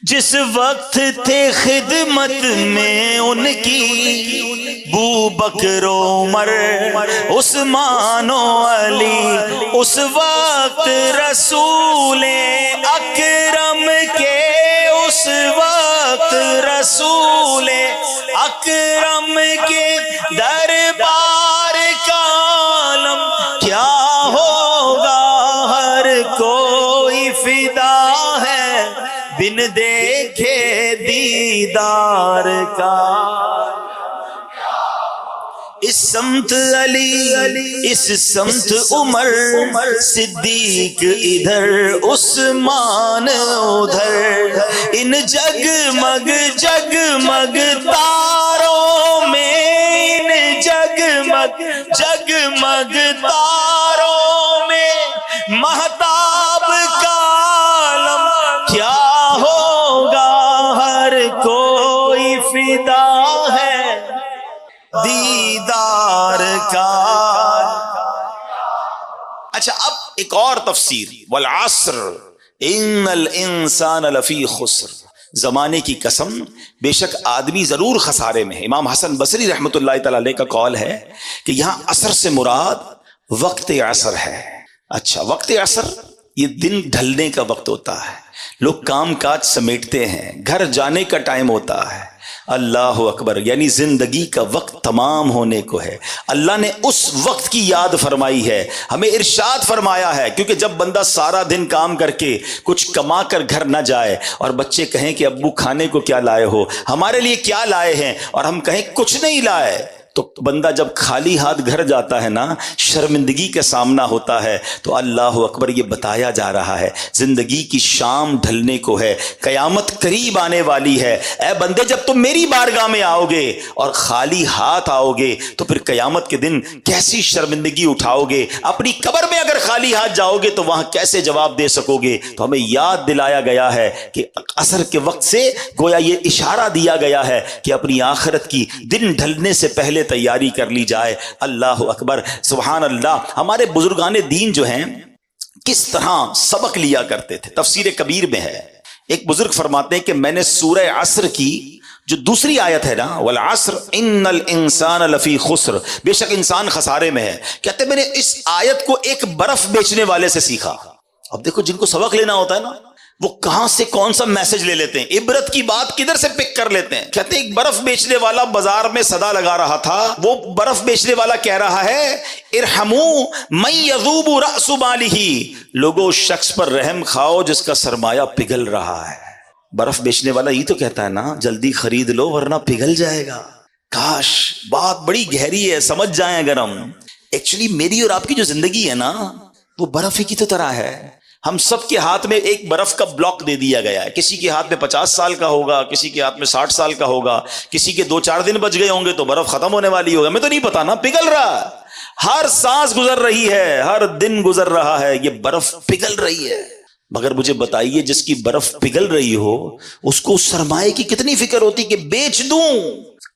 جس وقت تھے خدمت میں ان کی بو بکر و عمر عثمان و علی، اس وقت رسول اکرم کے، اس وقت رسول اکرم کے دربار کا عالم کیا ہوگا، ہر کوئی فدا ہے بن دیکھے دیدار کا۔ اس سمت علی، اس سمت عمر صدیق ادھر، عثمان ادھر، ان جگمگ جگمگ تاروں میں، ان جگمگ جگمگ تاروں میں مہتاب کا عالم کیا ہوگا، ہر کوئی فدا ہے دیدار کا۔ اچھا اب ایک اور تفسیر، والعصر ان الانسان لفی خسر، زمانے کی قسم بے شک آدمی ضرور خسارے میں ہے۔ امام حسن بصری رحمۃ اللہ تعالی علیہ کا قول ہے کہ یہاں عصر سے مراد وقت عصر ہے۔ اچھا وقت عصر یہ دن ڈھلنے کا وقت ہوتا ہے، لوگ کام کاج سمیٹتے ہیں، گھر جانے کا ٹائم ہوتا ہے۔ اللہ اکبر، یعنی زندگی کا وقت تمام ہونے کو ہے۔ اللہ نے اس وقت کی یاد فرمائی ہے، ہمیں ارشاد فرمایا ہے، کیونکہ جب بندہ سارا دن کام کر کے کچھ کما کر گھر نہ جائے اور بچے کہیں کہ ابو کھانے کو کیا لائے ہو، ہمارے لیے کیا لائے ہیں، اور ہم کہیں کچھ نہیں لائے، تو بندہ جب خالی ہاتھ گھر جاتا ہے نا، شرمندگی کا سامنا ہوتا ہے۔ تو اللہ اکبر، یہ بتایا جا رہا ہے زندگی کی شام ڈھلنے کو ہے، قیامت قریب آنے والی ہے۔ اے بندے، جب تم میری بارگاہ میں آؤ گے اور خالی ہاتھ آؤ گے تو پھر قیامت کے دن کیسی شرمندگی اٹھاؤ گے، اپنی قبر میں اگر خالی ہاتھ جاؤ گے تو وہاں کیسے جواب دے سکو گے۔ تو ہمیں یاد دلایا گیا ہے کہ عصر کے وقت سے گویا یہ اشارہ دیا گیا ہے کہ اپنی آخرت کی دن ڈھلنے سے پہلے تیاری کر لی جائے۔ اللہ اکبر، سبحان اللہ۔ ہمارے بزرگان دین جو ہیں کس طرح سبق لیا کرتے تھے، تفسیر کبیر میں ہے، ایک بزرگ فرماتے ہیں کہ میں نے سورہ عصر کی جو دوسری آیت ہے نا، والعصر ان الانسان لفی خسر، بے شک انسان خسارے میں ہے، کہتے ہیں میں نے اس آیت کو ایک برف بیچنے والے سے سیکھا۔ اب دیکھو جن کو سبق لینا ہوتا ہے نا، وہ کہاں سے کون سا میسج لے لیتے ہیں، عبرت کی بات کدھر سے پک کر لیتے ہیں۔ کہتے ہیں ایک برف بیچنے والا بازار میں صدا لگا رہا تھا، وہ برف بیچنے والا کہہ رہا ہے ارحموا من یذوب رأس مالہ، لوگوں شخص پر رحم کھاؤ جس کا سرمایہ پگھل رہا ہے۔ برف بیچنے والا یہ تو کہتا ہے نا جلدی خرید لو ورنہ پگھل جائے گا۔ کاش بات بڑی گہری ہے، سمجھ جائیں اگر ہم۔ ایکچولی میری اور آپ کی جو زندگی ہے نا وہ برف ہی کی تو طرح ہے، ہم سب کے ہاتھ میں ایک برف کا بلاک دے دیا گیا ہے. کسی کے ہاتھ میں 50 سال کا ہوگا, کسی کے ہاتھ میں 60 سال کا ہوگا, کسی کے 2-4 دن بچ گئے ہوں گے تو برف ختم ہونے والی ہوگا. ہمیں تو نہیں پتا نا, پگھل رہا ہے. ہر سانس گزر رہی ہے, ہر دن گزر رہا ہے, یہ برف پگھل رہی ہے. مگر مجھے بتائیے, جس کی برف پگھل رہی ہو اس کو سرمایے کی کتنی فکر ہوتی کہ بیچ دوں,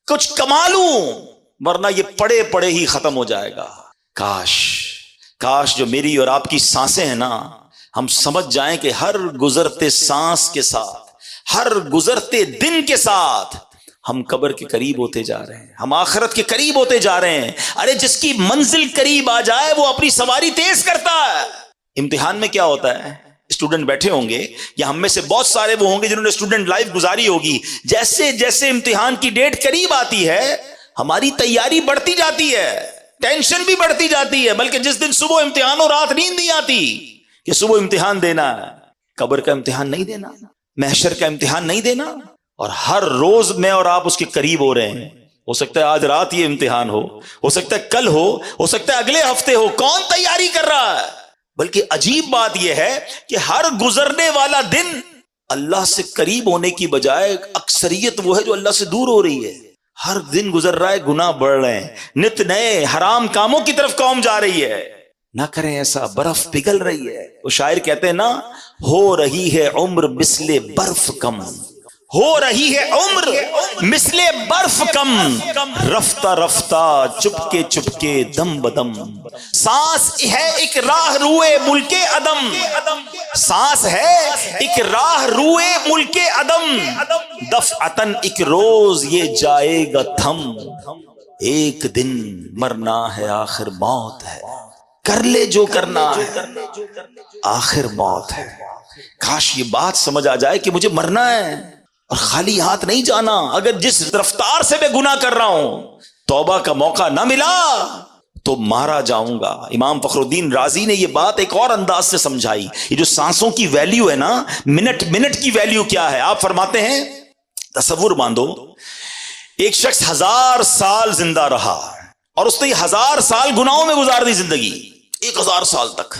کچھ کما لوں, ورنہ یہ پڑے پڑے ہی ختم ہو جائے گا. کاش جو میری اور آپ کی سانسیں ہیں نا, ہم سمجھ جائیں کہ ہر گزرتے سانس کے ساتھ, ہر گزرتے دن کے ساتھ ہم قبر کے قریب ہوتے جا رہے ہیں, ہم آخرت کے قریب ہوتے جا رہے ہیں. ارے جس کی منزل قریب آ جائے وہ اپنی سواری تیز کرتا ہے. امتحان میں کیا ہوتا ہے, اسٹوڈنٹ بیٹھے ہوں گے یا ہم میں سے بہت سارے وہ ہوں گے جنہوں نے اسٹوڈنٹ لائف گزاری ہوگی. جیسے جیسے امتحان کی ڈیٹ قریب آتی ہے ہماری تیاری بڑھتی جاتی ہے, ٹینشن بھی بڑھتی جاتی ہے. بلکہ جس دن صبح امتحان ہو رات نیند نہیں آتی کہ صبح امتحان دینا ہے, قبر کا امتحان نہیں دینا, محشر کا امتحان نہیں دینا. اور ہر روز میں اور آپ اس کے قریب ہو رہے ہیں. ہو سکتا ہے آج رات یہ امتحان ہو سکتا ہے کل ہو سکتا ہے اگلے ہفتے ہو. کون تیاری کر رہا ہے؟ بلکہ عجیب بات یہ ہے کہ ہر گزرنے والا دن اللہ سے قریب ہونے کی بجائے اکثریت وہ ہے جو اللہ سے دور ہو رہی ہے. ہر دن گزر رہا ہے, گناہ بڑھ رہے ہیں, نت نئے حرام کاموں کی طرف قوم جا رہی ہے. نہ کریں ایسا, برف پگھل رہی ہے. وہ شاعر کہتے ہیں نا, ہو رہی ہے عمر مثل برف کم, ہو رہی ہے عمر مثل برف کم, رفتہ رفتہ چپکے چپکے دم بدم, سانس ہے ایک راہ روئے ملک عدم, سانس ہے ایک راہ روئے ملک عدم, دفعتن ایک روز یہ جائے گا تھم, ایک دن مرنا ہے آخر موت ہے, کر لے جو کرنا ہے آخر موت ہے. کاش یہ بات سمجھ آ جائے کہ مجھے مرنا ہے اور خالی ہاتھ نہیں جانا. اگر جس رفتار سے میں گناہ کر رہا ہوں توبہ کا موقع نہ ملا تو مارا جاؤں گا. امام فخر الدین رازی نے یہ بات ایک اور انداز سے سمجھائی. یہ جو سانسوں کی ویلیو ہے نا, منٹ کی ویلیو کیا ہے, آپ فرماتے ہیں تصور باندھو, ایک شخص 1000 سال زندہ رہا اور اس نے 1000 سال گناہوں میں گزار دی زندگی, 1000 سال تک.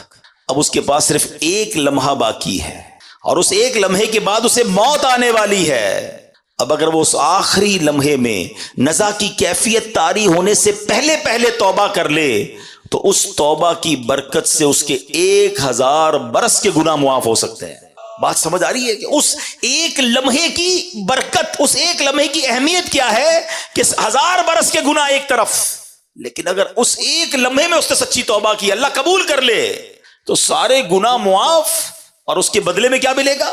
اب اس کے پاس صرف ایک لمحہ باقی ہے اور اس ایک لمحے کے بعد اسے موت آنے والی ہے. اب اگر وہ اس آخری لمحے میں نزا کی کیفیت طاری ہونے سے پہلے توبہ کر لے تو اس توبہ کی برکت سے اس کے 1000 برس کے گناہ معاف ہو سکتے ہیں. بات سمجھ آ رہی ہے کہ اس ایک لمحے کی برکت, اس ایک لمحے کی اہمیت کیا ہے کہ 1000 برس کے گناہ ایک طرف, لیکن اگر اس ایک لمحے میں اس نے سچی توبہ کی, اللہ قبول کر لے تو سارے گناہ معاف. اور اس کے بدلے میں کیا ملے گا؟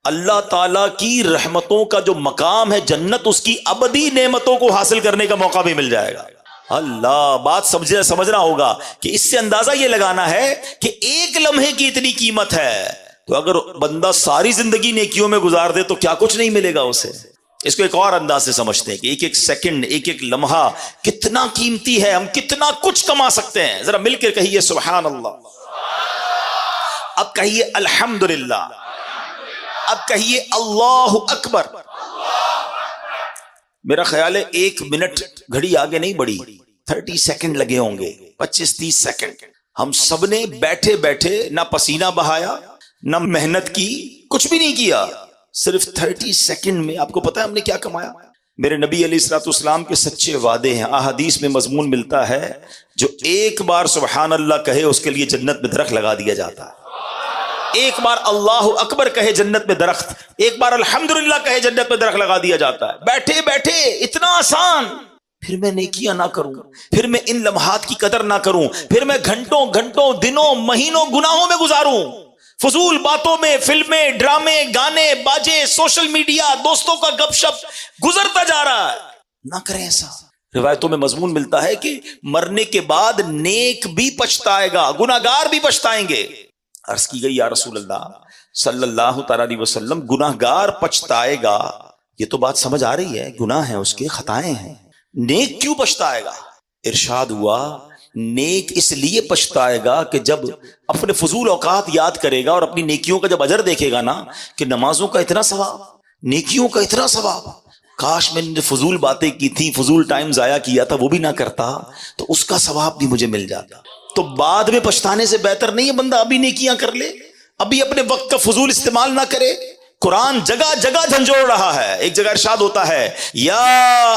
اللہ تعالیٰ کی رحمتوں کا جو مقام ہے جنت, اس کی ابدی نعمتوں کو حاصل کرنے کا موقع بھی مل جائے گا. اللہ, بات سمجھنا ہوگا کہ اس سے اندازہ یہ لگانا ہے کہ ایک لمحے کی اتنی قیمت ہے, تو اگر بندہ ساری زندگی نیکیوں میں گزار دے تو کیا کچھ نہیں ملے گا اسے. اس کو ایک اور انداز سے سمجھتے ہیں کہ ایک ایک سیکنڈ, ایک ایک لمحہ کتنا قیمتی ہے, ہم کتنا کچھ کما سکتے ہیں. ذرا مل کر کہیے سبحان اللہ, اب کہیے الحمدللہ, اب کہیے اللہ اکبر. میرا خیال ہے 1 منٹ گھڑی آگے نہیں بڑھی, 30 سیکنڈ لگے ہوں گے, 25-30 سیکنڈ. ہم سب نے بیٹھے بیٹھے نہ پسینہ بہایا, نہ محنت کی, کچھ بھی نہیں کیا, صرف 30 سیکنڈ میں آپ کو پتا ہے ہم نے کیا کمایا. میرے نبی علیہ الصلوۃ والسلام کے سچے وعدے ہیں. احادیث میں مضمون ملتا ہے جو ایک بار سبحان اللہ کہے اس کے لیے جنت میں درخت لگا دیا جاتا ہے. ایک بار اللہ اکبر کہے جنت میں درخت, ایک بار الحمدللہ کہے جنت میں درخت لگا دیا جاتا ہے. بیٹھے بیٹھے اتنا آسان, پھر میں نیکیاں نہ کروں, پھر میں ان لمحات کی قدر نہ کروں, پھر میں گھنٹوں دنوں مہینوں گناہوں میں گزاروں, فضول باتوں میں, فلمیں, ڈرامے, گانے, باجے, سوشل میڈیا, دوستوں کا گپ شپ گزرتا جا رہا ہے. نہ کریں ایسا. روایتوں میں مضمون ملتا ہے کہ مرنے کے بعد نیک بھی پچھتائے گا, گناہگار بھی پچھتائیں گے. عرض کی گئی یا رسول اللہ صلی اللہ تعالیٰ علیہ وسلم, گناہگار پچھتائے گا, یہ تو بات سمجھ آ رہی ہے, گناہ ہیں اس کے, خطائیں ہیں, نیک کیوں پچھتائے گا؟ ارشاد ہوا نیک اس لیے پچھتائے گا کہ جب اپنے فضول اوقات یاد کرے گا اور اپنی نیکیوں کا جب اجر دیکھے گا نا کہ نمازوں کا اتنا ثواب, نیکیوں کا اتنا ثواب, کاش میں نے فضول باتیں کی تھی, فضول ٹائم ضائع کیا تھا, وہ بھی نہ کرتا تو اس کا ثواب بھی مجھے مل جاتا. تو بعد میں پچھتانے سے بہتر نہیں ہے بندہ ابھی نیکیاں کر لے. ابھی اپنے وقت کا فضول استعمال نہ کرے. قرآن جگہ جگہ جھنجھوڑ رہا ہے. ایک جگہ ارشاد ہوتا ہے یا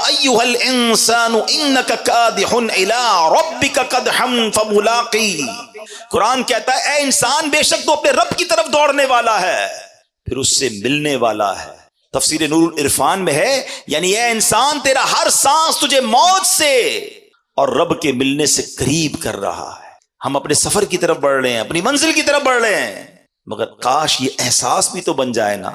ایھا الانسان انک کادح الی ربک قدحا فملاقی. قرآن کہتا ہے اے انسان بے شک تو اپنے رب کی طرف دوڑنے والا ہے پھر اس سے ملنے والا ہے. تفسیر نور العرفان میں ہے یعنی اے انسان تیرا ہر سانس تجھے موت سے اور رب کے ملنے سے قریب کر رہا ہے. ہم اپنے سفر کی طرف بڑھ رہے ہیں, اپنی منزل کی طرف بڑھ رہے ہیں, مگر کاش یہ احساس بھی تو بن جائے نا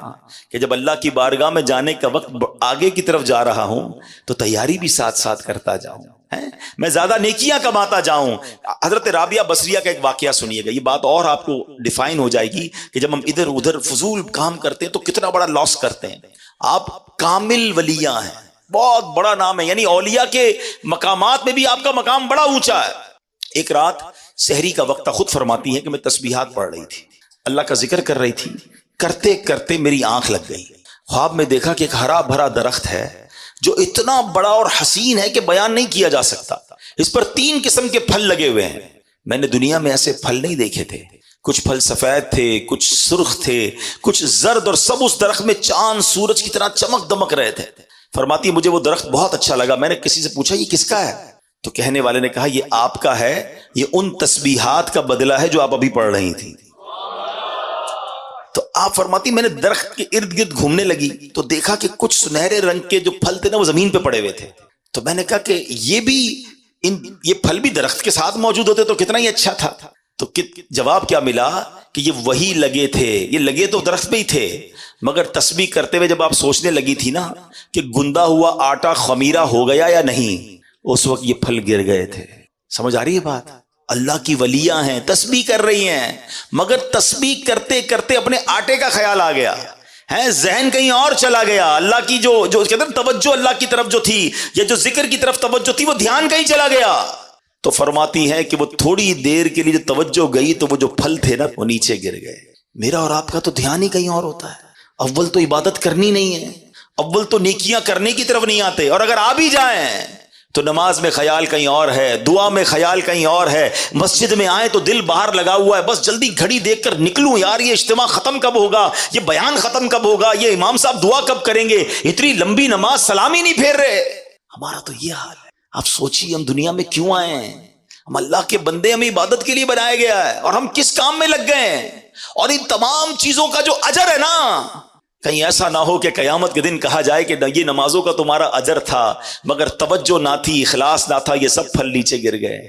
کہ جب اللہ کی بارگاہ میں جانے کا وقت آگے کی طرف جا رہا ہوں تو تیاری بھی ساتھ ساتھ کرتا جاؤں, میں زیادہ نیکیاں کماتا جاؤں. حضرت رابعہ بصریہ کا ایک واقعہ سنیے گا, یہ بات اور آپ کو ڈیفائن ہو جائے گی کہ جب ہم ادھر ادھر فضول کام کرتے ہیں تو کتنا بڑا لاس کرتے ہیں. آپ کامل ولیاں ہیں, بہت بڑا نام ہے, یعنی اولیاء کے مقامات میں بھی آپ کا مقام بڑا اونچا ہے. ایک رات سحری کا وقت خود فرماتی ہے کہ میں تسبیحات پڑھ رہی تھی, اللہ کا ذکر کر رہی تھی, کرتے کرتے میری آنکھ لگ گئی. خواب میں دیکھا کہ ایک ہرا بھرا درخت ہے جو اتنا بڑا اور حسین ہے کہ بیان نہیں کیا جا سکتا. اس پر 3 قسم کے پھل لگے ہوئے ہیں. میں نے دنیا میں ایسے پھل نہیں دیکھے تھے. کچھ پھل سفید تھے, کچھ سرخ تھے, کچھ زرد, اور سب اس درخت میں چاند سورج کی طرح چمک دمک رہے تھے. فرماتی مجھے وہ درخت بہت اچھا لگا. میں نے کسی سے پوچھا یہ کس کا ہے؟ تو کہنے والے نے کہا یہ آپ کا ہے, یہ ان تسبیحات کا بدلہ ہے جو آپ ابھی پڑھ رہی تھی. تو آپ فرماتی میں نے درخت کے ارد گرد گھومنے لگی تو دیکھا کہ کچھ سنہرے رنگ کے جو پھل تھے نا وہ زمین پہ پڑے ہوئے تھے. تو میں نے کہا کہ یہ پھل بھی درخت کے ساتھ موجود ہوتے تو کتنا ہی اچھا تھا. تو جواب کیا ملا کہ یہ وہی لگے تھے, یہ لگے تو درخت پہ ہی تھے, مگر تسبیح کرتے ہوئے جب آپ سوچنے لگی تھی نا کہ گندا ہوا آٹا خمیرہ ہو گیا یا نہیں, اس وقت یہ پھل گر گئے تھے. سمجھ آ رہی ہے بات؟ اللہ کی ولیاں ہیں, تسبیح کر رہی ہیں, مگر تسبیح کرتے کرتے اپنے آٹے کا خیال آ گیا ہے, ذہن کہیں اور چلا گیا. اللہ کی جو کہتے ہیں توجہ اللہ کی طرف جو تھی یا جو ذکر کی طرف توجہ تھی وہ دھیان کہیں چلا گیا. تو فرماتی ہے کہ وہ تھوڑی دیر کے لیے جو توجہ گئی تو وہ جو پھل تھے نا وہ نیچے گر گئے. میرا اور آپ کا تو دھیان ہی کہیں اور ہوتا ہے. اول تو عبادت کرنی نہیں ہے, اول تو نیکیاں کرنے کی طرف نہیں آتے, اور اگر آ بھی جائیں تو نماز میں خیال کہیں اور ہے, دعا میں خیال کہیں اور ہے, مسجد میں آئے تو دل باہر لگا ہوا ہے بس جلدی گھڑی دیکھ کر نکلوں یار, یہ اجتماع ختم کب ہوگا, یہ بیان ختم کب ہوگا, یہ امام صاحب دعا کب کریں گے, اتنی لمبی نماز سلام ہی نہیں پھیر رہے. ہمارا تو یہ حال ہے. آپ سوچیے ہم دنیا میں کیوں آئے ہیں؟ ہم اللہ کے بندے, ہمیں عبادت کے لیے بنایا گیا ہے, اور ہم کس کام میں لگ گئے ہیں. اور ان تمام چیزوں کا جو اجر ہے نا, کہیں ایسا نہ ہو کہ قیامت کے دن کہا جائے کہ یہ نمازوں کا تمہارا اجر تھا مگر توجہ نہ تھی, اخلاص نہ تھا, یہ سب پھل نیچے گر گئے.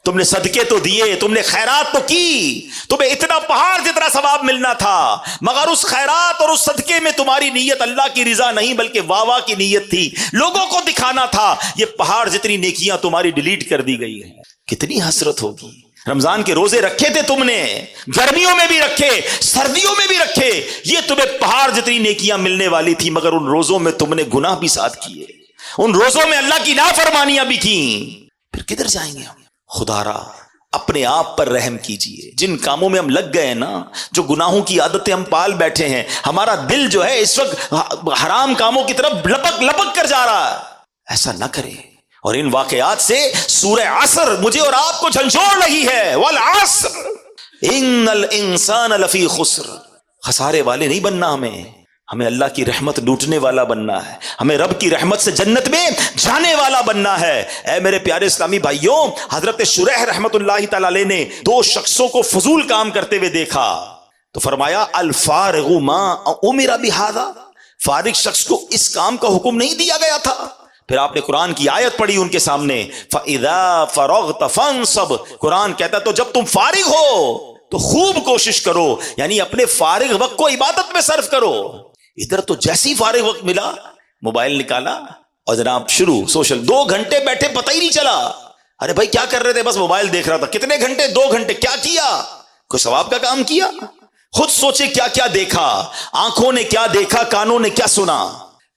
تم نے صدقے تو دیے, تم نے خیرات تو کی, تمہیں اتنا پہاڑ جتنا ثواب ملنا تھا, مگر اس خیرات اور اس صدقے میں تمہاری نیت اللہ کی رضا نہیں بلکہ واہ واہ کی نیت تھی, لوگوں کو دکھانا تھا. یہ پہاڑ جتنی نیکیاں تمہاری ڈیلیٹ کر دی گئی ہیں. کتنی حسرت ہوگی. رمضان کے روزے رکھے تھے تم نے, گرمیوں میں بھی رکھے, سردیوں میں بھی رکھے, یہ تمہیں پہاڑ جتنی نیکیاں ملنے والی تھی, مگر ان روزوں میں تم نے گناہ بھی ساتھ کیے, ان روزوں میں اللہ کی نافرمانیاں بھی کی. پھر کدھر جائیں گے ہم؟ خدا را اپنے آپ پر رحم کیجئے. جن کاموں میں ہم لگ گئے نا, جو گناہوں کی عادتیں ہم پال بیٹھے ہیں, ہمارا دل جو ہے اس وقت حرام کاموں کی طرف لپک لپک کر جا رہا ہے. ایسا نہ کرے. اور ان واقعات سے سورہ عصر مجھے اور آپ کو جھنجھوڑ رہی ہے. والعصر ان الانسان لفی خسر. خسارے والے نہیں بننا ہمیں اللہ کی رحمت لوٹنے والا بننا ہے, ہمیں رب کی رحمت سے جنت میں جانے والا بننا ہے. اے میرے پیارے اسلامی بھائیوں, حضرت شریح رحمت اللہ تعالی علیہ نے 2 شخصوں کو فضول کام کرتے ہوئے دیکھا تو فرمایا الفارغ ما امر بہذا. فارغ شخص کو اس کام کا حکم نہیں دیا گیا تھا. پھر آپ نے قرآن کی آیت پڑھی ان کے سامنے, فَإِذَا فَرَغْتَ فَانْصَبْ. قرآن کہتا ہے تو جب تم فارغ ہو تو خوب کوشش کرو, یعنی اپنے فارغ وقت کو عبادت میں صرف کرو. ادھر تو جیسی فارغ وقت ملا موبائل نکالا اور جناب شروع سوشل. 2 گھنٹے بیٹھے پتہ ہی نہیں چلا. ارے بھائی کیا کر رہے تھے؟ بس موبائل دیکھ رہا تھا. کتنے گھنٹے؟ 2 گھنٹے. کیا کیا؟ کوئی ثواب کا کام کیا؟ خود سوچے کیا کیا دیکھا, آنکھوں نے کیا دیکھا, کانوں نے کیا سنا.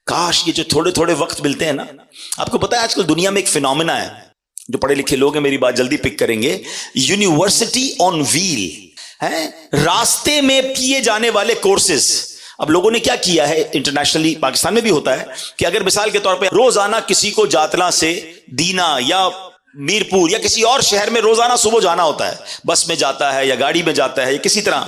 کاش یہ جو تھوڑے تھوڑے وقت ملتے ہیں نا. آپ کو پتا ہے آج کل دنیا میں ایک فینومینا ہے, جو پڑھے لکھے لوگ ہیں میری بات جلدی پک کریں گے, یونیورسٹی آن ویل ہے, راستے میں کیے جانے والے کورسز. اب لوگوں نے کیا کیا ہے انٹرنیشنلی, پاکستان میں بھی ہوتا ہے کہ اگر مثال کے طور پہ روزانہ کسی کو جاتلا سے دینا یا میرپور یا کسی اور شہر میں روزانہ صبح جانا ہوتا ہے, بس میں جاتا ہے یا گاڑی میں جاتا ہے یا کسی طرح,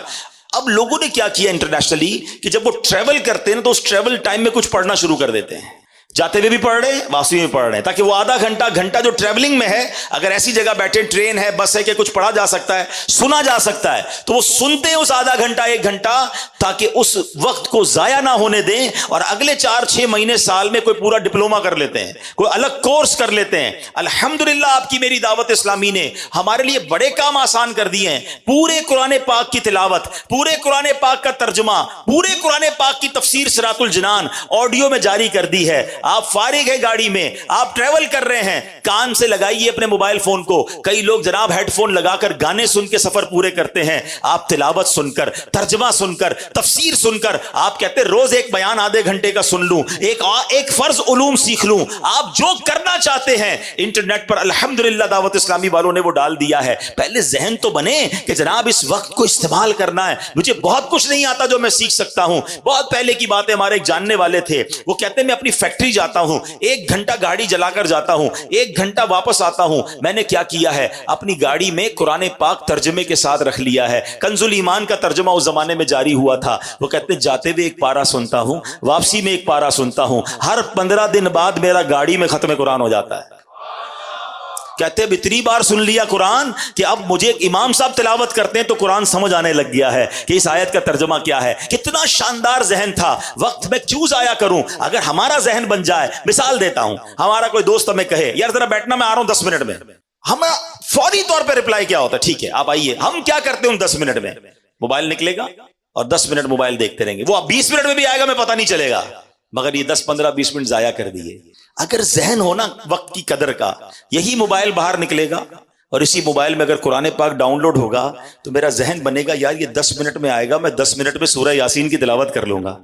اب لوگوں نے کیا کیا انٹرنیشنلی کہ جب وہ ٹریول کرتے ہیں نا تو اس ٹریول ٹائم میں کچھ پڑھنا شروع کر دیتے ہیں. جاتے ہوئے بھی پڑھ رہے ہیں, واپسی میں پڑھ رہے ہیں, تاکہ وہ آدھا گھنٹہ جو ٹریولنگ میں ہے, اگر ایسی جگہ بیٹھے, ٹرین ہے, بس ہے, کہ کچھ پڑھا جا سکتا ہے, سنا جا سکتا ہے, تو وہ سنتے ہیں اس آدھا گھنٹہ 1 گھنٹہ, تاکہ اس وقت کو ضائع نہ ہونے دیں, اور اگلے 4-6 مہینے سال میں کوئی پورا ڈپلوما کر لیتے ہیں, کوئی الگ کورس کر لیتے ہیں. الحمدللہ آپ کی میری دعوت اسلامی نے ہمارے لیے بڑے کام آسان کر دیے ہیں. پورے قرآن پاک کی تلاوت, پورے قرآن پاک کا ترجمہ, پورے قرآن پاک کی تفسیر صراط الجنان آڈیو میں جاری کر دی ہے. آپ فارغ ہے گاڑی میں, آپ ٹریول کر رہے ہیں, کان سے لگائیے اپنے موبائل فون کو. کئی لوگ جناب ہیڈ فون لگا کر گانے سن کے سفر پورے کرتے ہیں. آپ تلاوت سن کر, ترجمہ سن کر, تفسیر سن کر, آپ کہتے ہیں روز ایک بیان آدھے گھنٹے کا سن لوں, ایک فرض علوم سیکھ لوں. آپ جو کرنا چاہتے ہیں انٹرنیٹ پر الحمدللہ دعوت اسلامی والوں نے وہ ڈال دیا ہے. پہلے ذہن تو بنے کہ جناب اس وقت کو استعمال کرنا ہے. مجھے بہت کچھ نہیں آتا جو میں سیکھ سکتا ہوں. بہت پہلے کی بات ہے, ہمارے ایک جاننے والے تھے, وہ کہتے ہیں میں اپنی فیکٹری جاتا ہوں, 1 گھنٹہ گاڑی جلا کر جاتا ہوں, 1 گھنٹہ واپس آتا ہوں. میں نے کیا کیا ہے, اپنی گاڑی میں قرآن پاک ترجمے کے ساتھ رکھ لیا ہے. کنز الایمان کا ترجمہ اس زمانے میں جاری ہوا تھا. وہ کہتے ہیں جاتے ہوئے 1 پارہ سنتا ہوں, واپسی میں 1 پارہ سنتا ہوں. ہر 15 دن بعد میرا گاڑی میں ختم قرآن ہو جاتا ہے. کہتے ہیں اتنی بار سن لیا قرآن کہ اب مجھے امام صاحب تلاوت کرتے ہیں تو قرآن سمجھ آنے لگ گیا ہے کہ اس آیت کا ترجمہ کیا ہے. کتنا شاندار ذہن تھا. وقت میں کیوں ضائع کروں. اگر ہمارا ذہن بن جائے, مثال دیتا ہوں, ہمارا کوئی دوست ہمیں کہے یار ذرا بیٹھنا, میں آ رہا ہوں 10 منٹ میں, ہمارا فوری طور پہ رپلائی کیا ہوتا ہے, ٹھیک ہے آپ آئیے. ہم کیا کرتے ہیں 10 منٹ میں, موبائل نکلے گا اور 10 منٹ موبائل دیکھتے رہیں گے. وہ 20 منٹ میں بھی آئے گا, میں پتہ نہیں چلے گا, مگر یہ 10, 15, 20 منٹ ضائع کر دیے. اگر ذہن ہونا وقت کی قدر کا, یہی موبائل باہر نکلے گا اور اسی موبائل میں اگر قرآن پاک ڈاؤن لوڈ ہوگا تو میرا ذہن بنے گا یار یہ 10 منٹ میں آئے گا, میں 10 منٹ میں سورہ یاسین کی تلاوت کر لوں گا.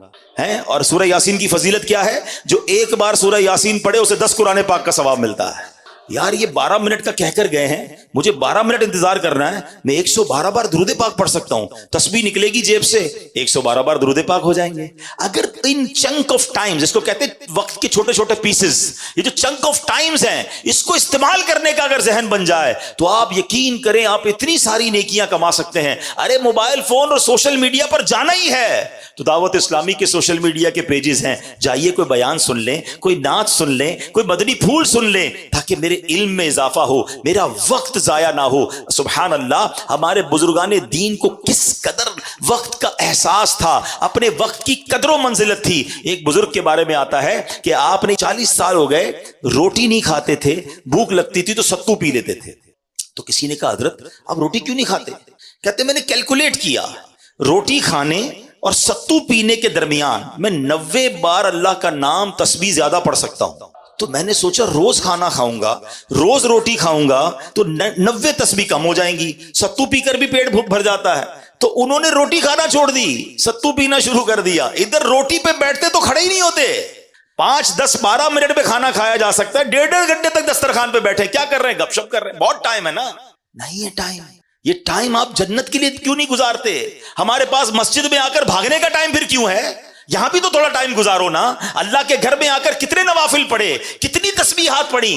اور سورہ یاسین کی فضیلت کیا ہے, جو 1 بار سورہ یاسین پڑھے اسے 10 قرآن پاک کا ثواب ملتا ہے. یار یہ 12 منٹ کا کہہ کر گئے ہیں, مجھے 12 منٹ انتظار کرنا ہے, میں 112 بار درود پاک پڑھ سکتا ہوں. تسبیح نکلے گی جیب سے, 112 بار درود پاک ہو جائیں گے. اگر ان چنک آف ٹائمز, جس کو کہتے ہیں وقت کے چھوٹے چھوٹے پیسز, یہ جو چنک آف ٹائمز ہیں, اس کو استعمال کرنے کا اگر ذہن بن جائے تو آپ یقین کریں آپ اتنی ساری نیکیاں کما سکتے ہیں. ارے موبائل فون اور سوشل میڈیا پر جانا ہی ہے تو دعوت اسلامی کے سوشل میڈیا کے پیجز ہیں, جائیے کوئی بیان سن لیں, کوئی نعت سن لیں, کوئی مدنی پھول سن لیں, تاکہ میرے علم میں اضافہ ہو, میرا وقت ضائع نہ ہو. سبحان اللہ, ہمارے بزرگان دین کو کس قدر وقت کا احساس تھا, اپنے وقت کی قدر و منزلت تھی. ایک بزرگ کے بارے میں آتا ہے کہ آپ نے 40 سال ہو گئے روٹی نہیں کھاتے تھے, بھوک لگتی تھی تو ستو پی لیتے تھے. تو کسی نے کہا حضرت آپ روٹی کیوں نہیں کھاتے؟ کہتے میں نے کیلکولیٹ کیا, روٹی کھانے اور ستو پینے کے درمیان میں 90 بار اللہ کا نام تسبیح زیادہ پڑھ سکتا ہوں. تو میں نے سوچا روز کھانا کھاؤں گا, روز روٹی کھاؤں گا تو 90 تسبیح کم ہو جائیں گی. ستو پی کر بھی پیٹ بھر جاتا ہے. تو انہوں نے روٹی کھانا چھوڑ دی, ستو پینا شروع کر دیا. ادھر روٹی پہ بیٹھتے تو کھڑے ہی نہیں ہوتے. 5, 10, 12 منٹ پہ کھانا کھایا جا سکتا ہے, 1.5 گھنٹے تک دسترخوان پہ بیٹھے کیا کر رہے ہیں, گپ شپ کر رہے ہیں. بہت ٹائم ہے نا, نہیں ہے ٹائم. یہ ٹائم آپ جنت کے لیے کیوں نہیں گزارتے؟ ہمارے پاس مسجد میں آ کر بھاگنے کا ٹائم پھر کیوں ہے؟ یہاں بھی تو تھوڑا ٹائم گزارو نا. اللہ کے گھر میں آ کر کتنے نوافل پڑھے, کتنی تسبیحات پڑھی,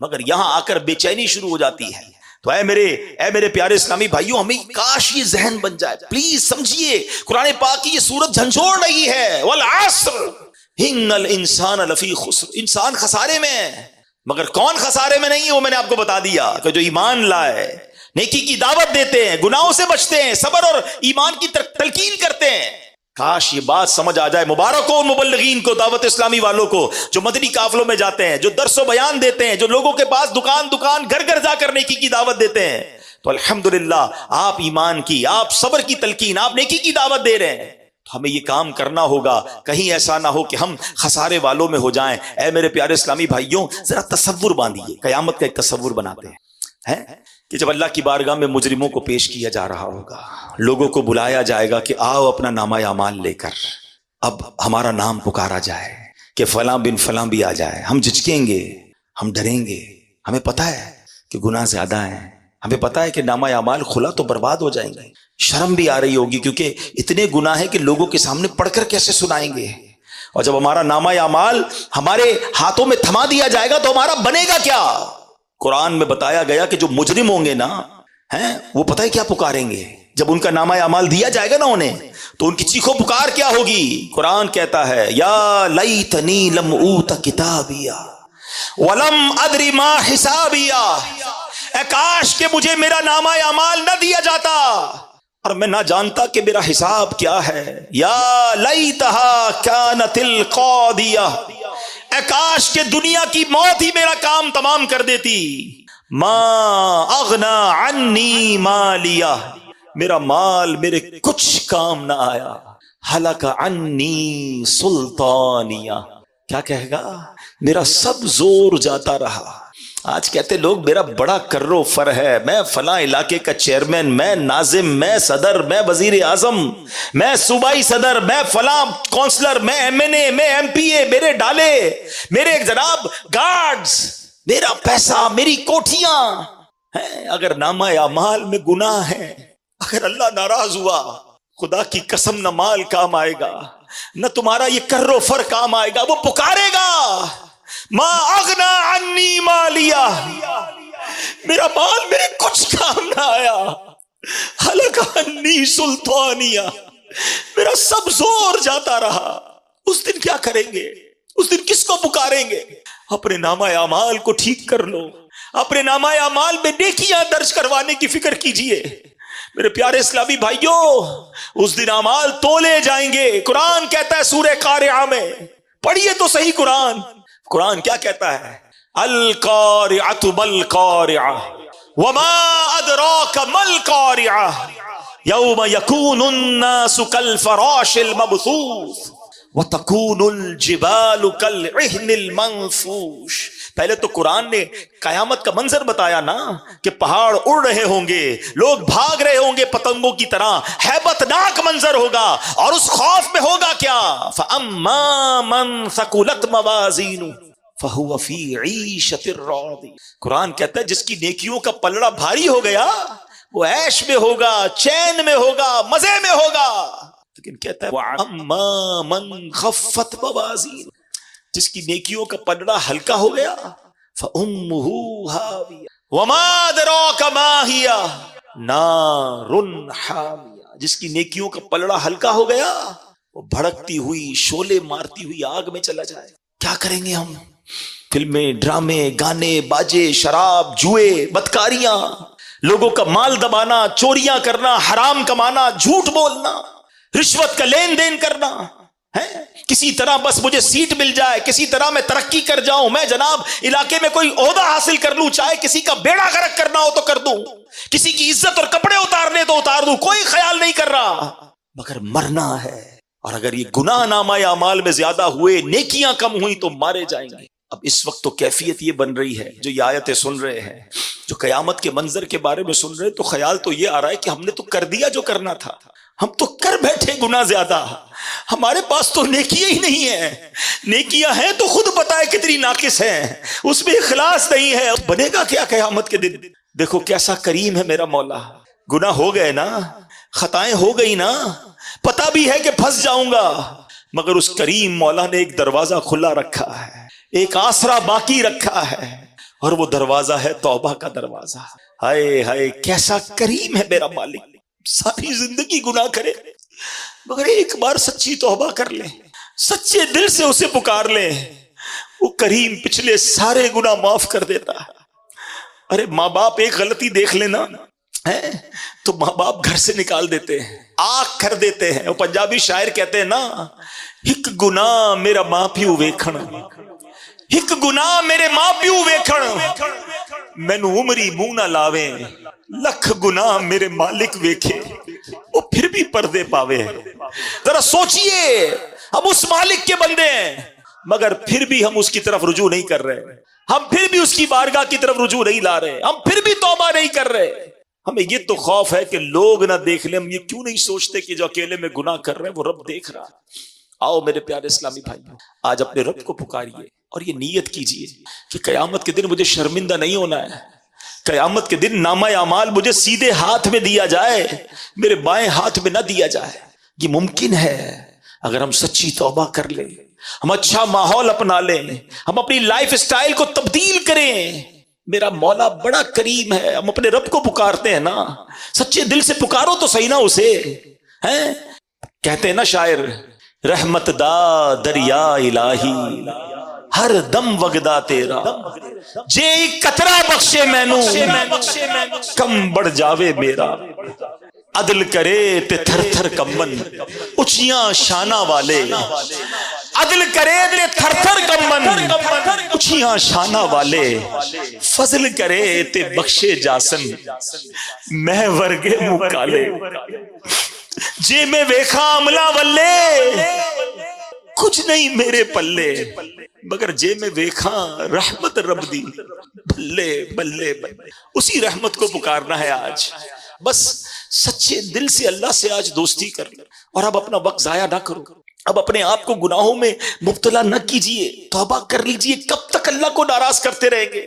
مگر یہاں آ کر بے چینی شروع ہو جاتی ہے. تو اے میرے پیارے اسلامی بھائیوں, ہمیں کاش یہ ذہن بن جائے. پلیز سمجھیے قرآن پاک کی یہ سورت جھنجھوڑ رہی ہے, والعصر ان الانسان لفی خسر, انسان خسارے میں ہے. مگر کون خسارے میں نہیں ہے وہ میں نے آپ کو بتا دیا, کہ جو ایمان لائے, نیکی کی دعوت دیتے ہیں, گناہوں سے بچتے ہیں, صبر اور ایمان کی تلقین کرتے ہیں. کاش یہ بات سمجھ آ جائے. مبارک ہو مبلغین کو, دعوت اسلامی والوں کو, جو مدنی قافلوں میں جاتے ہیں, جو درس و بیان دیتے ہیں, جو لوگوں کے پاس دکان گھر گھر جا کر نیکی کی دعوت دیتے ہیں. تو الحمدللہ آپ ایمان کی, آپ صبر کی تلقین, آپ نیکی کی دعوت دے رہے ہیں. تو ہمیں یہ کام کرنا ہوگا, کہیں ایسا نہ ہو کہ ہم خسارے والوں میں ہو جائیں. اے میرے پیارے اسلامی بھائیوں, ذرا تصور باندھیے, قیامت کا ایک تصور بناتے ہیں کہ جب اللہ کی بارگاہ میں مجرموں کو پیش کیا جا رہا ہوگا, لوگوں کو بلایا جائے گا کہ آؤ اپنا نامہ اعمال لے کر, اب ہمارا نام پکارا جائے کہ فلاں بن فلاں بھی آ جائے. ہم جھجکیں گے, ہم ڈریں گے, ہمیں پتہ ہے کہ گناہ زیادہ ہیں, ہمیں پتہ ہے کہ نامہ اعمال کھلا تو برباد ہو جائیں گے. شرم بھی آ رہی ہوگی کیونکہ اتنے گناہ ہیں کہ لوگوں کے سامنے پڑھ کر کیسے سنائیں گے. اور جب ہمارا نامہ اعمال ہمارے ہاتھوں میں تھما دیا جائے گا تو ہمارا بنے گا کیا؟ قرآن میں بتایا گیا کہ جو مجرم ہوں گے نا, وہ پتہ ہے کیا پکاریں گے, جب ان کا نامہ اعمال دیا جائے گا نا انہیں تو ان کی چیخو پکار کیا ہوگی؟ قرآن کہتا ہے یا لیتنی لم اوت کتابیا ولم ادری ما حسابیا، اے کاش کہ مجھے میرا نامہ اعمال نہ دیا جاتا اور میں نہ جانتا کہ میرا حساب کیا ہے۔ یا لیتہا کانت القاضیہ، اے کاش کہ دنیا کی موت ہی میرا کام تمام کر دیتی۔ ما اغنا عنی مالیہ، میرا مال میرے کچھ کام نہ آیا۔ ہلک عنی سلطانیہ، کیا کہے گا؟ میرا سب زور جاتا رہا۔ آج کہتے لوگ میرا بڑا کرو فر ہے، میں فلاں علاقے کا چیئرمین، میں ناظم، میں صدر، میں وزیر اعظم، میں صوبائی صدر، میں فلاں کونسلر، میں ایم این اے، میں ایم پی اے، میرے ڈالے، میرے جناب گارڈز، میرا پیسہ، میری کوٹھیاں ہیں۔ اگر نامہ اعمال میں گناہ ہے، اگر اللہ ناراض ہوا، خدا کی قسم نہ مال کام آئے گا، نہ تمہارا یہ کرو فر کام آئے گا۔ وہ پکارے گا ما اغنا عنی مالیہ، میرا مال میرے کچھ کام نہ آیا۔ ہلک عنی سلطانیہ، میرا سب زور جاتا رہا۔ اس دن کیا کریں گے؟ اس دن کس کو پکاریں گے؟ اپنے نامہ اعمال کو ٹھیک کر لو، اپنے نامہ اعمال میں نیکیاں درج کروانے کی فکر کیجئے۔ میرے پیارے اسلامی بھائیوں، اس دن اعمال تولے جائیں گے۔ قرآن کہتا ہے سورہ قارعہ میں، پڑھیے تو صحیح قرآن، قرآن کیا کہتا ہے؟ القارعۃ مالقارعہ وما ادراک مالقارعہ یوم یکون الناس کالفراش المبثوث وتکون الجبال کالعہن المنفوش۔ پہلے تو قرآن نے قیامت کا منظر بتایا نا کہ پہاڑ اڑ رہے ہوں گے، لوگ بھاگ رہے ہوں گے پتنگوں کی طرح، ہیبت ناک منظر ہوگا، اور اس خوف میں ہوگا کیا؟ فَأَمَّا مَنْ ثَقُلَتْ مَوَازِينُهُ فَهُوَ فِي عِيشَةٍ رَاضِيَةٍ۔ قرآن کہتا ہے جس کی نیکیوں کا پلڑا بھاری ہو گیا وہ عیش میں ہوگا، چین میں ہوگا، مزے میں ہوگا۔ لیکن کہتا ہے وَأَمَّا مَنْ خَفَّتْ مَوَازِينُهُ، جس کی نیکیوں کا پلڑا ہلکا ہو گیا فَأُمُّهُ هَاوِيَةٌ وَمَا أَدْرَاكَ مَا هِيَ نَارٌ حَامِيَةٌ، جس کی نیکیوں کا پلڑا ہلکا ہو گیا وہ بھڑکتی ہوئی، شعلے مارتی ہوئی آگ میں چلا جائے۔ کیا کریں گے ہم؟ فلمیں، ڈرامے، گانے، باجے، شراب، جوئے، بدکاریاں، لوگوں کا مال دبانا، چوریاں کرنا، حرام کمانا، جھوٹ بولنا، رشوت کا لین دین کرنا ہے۔ کسی طرح بس مجھے سیٹ مل جائے، کسی طرح میں ترقی کر جاؤں، میں جناب علاقے میں کوئی عہدہ حاصل کر لوں، چاہے کسی کا بیڑا غرق کرنا ہو تو کر دوں، کسی کی عزت اور کپڑے اتارنے تو اتار دوں، کوئی خیال نہیں کر رہا، مگر مرنا ہے۔ اور اگر یہ گناہ نامہ اعمال میں زیادہ ہوئے، نیکیاں کم ہوئی تو مارے جائیں گے۔ اب اس وقت تو کیفیت یہ بن رہی ہے، جو یہ آیتیں سن رہے ہیں، جو قیامت کے منظر کے بارے میں سن رہے ہیں، تو خیال تو یہ آ رہا ہے کہ ہم نے تو کر دیا جو کرنا تھا، ہم تو کر بیٹھے گناہ زیادہ، ہمارے پاس تو نیکیاں ہی نہیں ہیں، نیکیاں ہیں تو خود پتہ ہے کتنی ناقص ہیں، اس میں اخلاص نہیں ہے، بنے گا کیا قیامت کے دن؟ دیکھو کیسا کریم ہے میرا مولا۔ گناہ ہو گئے نا، خطائیں ہو گئی نا، پتہ بھی ہے کہ پھنس جاؤں گا، مگر اس کریم مولا نے ایک دروازہ کھلا رکھا ہے، ایک آسرا باقی رکھا ہے، اور وہ دروازہ ہے توبہ کا دروازہ۔ ہائے ہائے کیسا کریم ہے میرا مالک، ساری زندگی گناہ کرے مگر ایک بار سچی توبہ کر لیں، سچے دل سے اسے پکار لیں، وہ کریم پچھلے سارے گناہ معاف کر دیتا ہے۔ ارے ماں باپ ایک غلطی دیکھ لینا ہے تو ماں باپ گھر سے نکال دیتے ہیں، آگ کر دیتے ہیں۔ وہ پنجابی شاعر کہتے ہیں نا، ایک گناہ میرا ماں پیو ویکھن، ایک گناہ میرے ماں پیو ویکھن، مینوں عمری منہ نہ لاویں، لکھ گناہ میرے مالک ویکھے، وہ پھر بھی پردے پاوے۔ ذرا سوچئے، ہم اس مالک کے بندے ہیں مگر پھر بھی ہم اس کی طرف رجوع نہیں کر رہے، ہم پھر بھی اس کی بارگاہ کی طرف رجوع نہیں لا رہے، ہم پھر بھی توبہ نہیں کر رہے۔ ہمیں یہ تو خوف ہے کہ لوگ نہ دیکھ لیں، ہم یہ کیوں نہیں سوچتے کہ جو اکیلے میں گناہ کر رہے ہیں وہ رب دیکھ رہا ہے۔ آؤ میرے پیارے اسلامی بھائیوں، آج اپنے رب کو پکاریے اور یہ نیت کیجئے کہ قیامت کے دن مجھے شرمندہ نہیں ہونا ہے، قیامت کے دن نامہ اعمال مجھے سیدھے ہاتھ میں دیا جائے، میرے بائیں ہاتھ میں نہ دیا جائے۔ یہ ممکن ہے اگر ہم سچی توبہ کر لیں، ہم اچھا ماحول اپنا لیں، ہم اپنی لائف سٹائل کو تبدیل کریں، میرا مولا بڑا کریم ہے. ہم اپنے رب کو پکارتے ہیں نا, سچے دل سے پکارو تو صحیح نا اسے. ہیں کہتے ہیں نا شاعر, رحمت دا دریا الہی ہر دم وگدا تیرا, جے قطرہ بخشے مینوں کم بڑھ جاوے میرا. عدل کرے تے تھر تھر کمبن اچیاں شانہ والے, عدل کرے تے تھر تھر کمبن اچیاں شانہ والے, فضل کرے تے بخشے جاسن میں ورگے مکالے. جے میں ویکھا عملہ ولے کچھ نہیں میرے پلے, مگر جے میں ویکھا رحمت رب دی بلے بلے بلے. اسی رحمت کو پکارنا ہے آج. بس سچے دل سے اللہ سے آج دوستی کر لیں, اور اب اپنا وقت ضائع نہ کرو. اب اپنے آپ کو گناہوں میں مبتلا نہ کیجئے, توبہ کر لیجئے. کب تک اللہ کو ناراض کرتے رہیں گے؟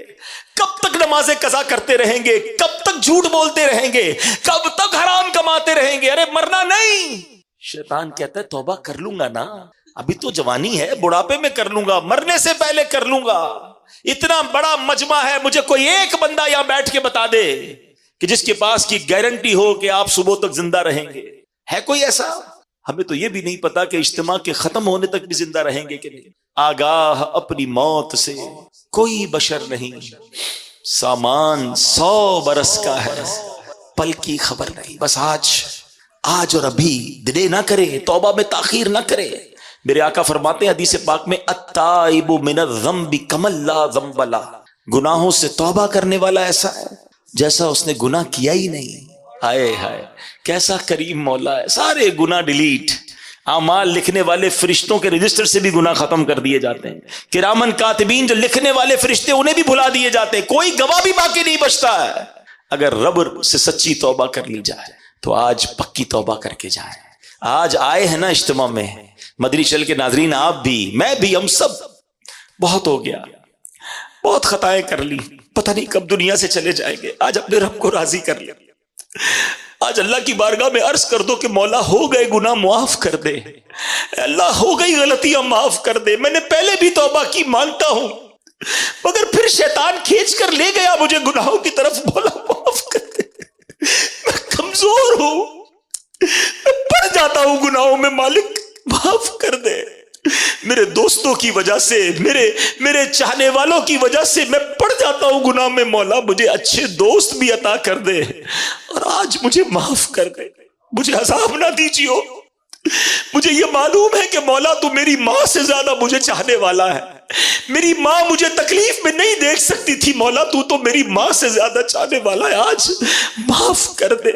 کب تک نمازیں قضا کرتے رہیں گے؟ کب تک جھوٹ بولتے رہیں گے؟ کب تک حرام کماتے رہیں گے؟ ارے مرنا نہیں. شیطان کہتا ہے توبہ کر لوں گا نا, ابھی تو جوانی ہے, بڑھاپے میں کر لوں گا, مرنے سے پہلے کر لوں گا. اتنا بڑا مجمع ہے, مجھے کوئی ایک بندہ یہاں بیٹھ کے بتا دے کہ جس کے پاس کی گارنٹی ہو کہ آپ صبح تک زندہ رہیں گے. ہے کوئی ایسا؟ ہمیں تو یہ بھی نہیں پتا کہ اجتماع کے ختم ہونے تک بھی زندہ رہیں گے کہ نہیں. آگاہ اپنی موت سے کوئی بشر نہیں, سامان 100 برس کا ہے, پل کی خبر نہیں. بس آج اور ابھی دلے نہ کرے, توبہ میں تاخیر نہ کرے. میرے آقا فرماتے ہیں حدیث پاک میں, التائب من الذنب کمن لا ذنب لہ. گناہوں سے توبہ کرنے والا ایسا ہے جیسا اس نے گناہ کیا ہی نہیں. ہائے ہائے کیسا کریم مولا ہے. سارے گناہ ڈیلیٹ, اعمال لکھنے والے فرشتوں کے رجسٹر سے بھی گناہ ختم کر دیے جاتے ہیں. کرامن کاتبین جو لکھنے والے فرشتے انہیں بھی بھلا دیے جاتے ہیں. کوئی گواہ بھی باقی نہیں بچتا ہے. اگر رب سے سچی توبہ کر لی جائے تو آج پکی توبہ کر کے جائیں. آج آئے ہیں نا اجتماع میں, مدنی چل کے ناظرین, آپ بھی میں بھی, ہم سب بہت ہو گیا, بہت خطائیں کر لی, پتہ نہیں کب دنیا سے چلے جائیں گے. آج اپنے رب کو راضی کر لیں. آج اللہ کی بارگاہ میں عرض کر دو کہ مولا ہو گئے گناہ معاف کر دے, اللہ ہو گئی غلطیاں معاف کر دے. میں نے پہلے بھی توبہ کی, مانتا ہوں, مگر پھر شیطان کھینچ کر لے گیا مجھے گناہوں کی طرف. مولا معاف کر دے, میں کمزور ہوں, میں پڑ جاتا ہوں گناہوں میں, مالک معاف کر دے. میرے دوستوں کی وجہ سے, میرے چاہنے والوں کی وجہ سے میں پڑ جاتا ہوں گناہ میں. مولا مجھے اچھے دوست بھی عطا کر دے, اور آج مجھے معاف کر دے. مجھے عذاب نہ دیجیو. مجھے یہ معلوم ہے کہ مولا تو میری ماں سے زیادہ مجھے چاہنے والا ہے. میری ماں مجھے تکلیف میں نہیں دیکھ سکتی تھی, مولا تو میری ماں سے زیادہ چاہنے والا ہے. آج معاف کر دے.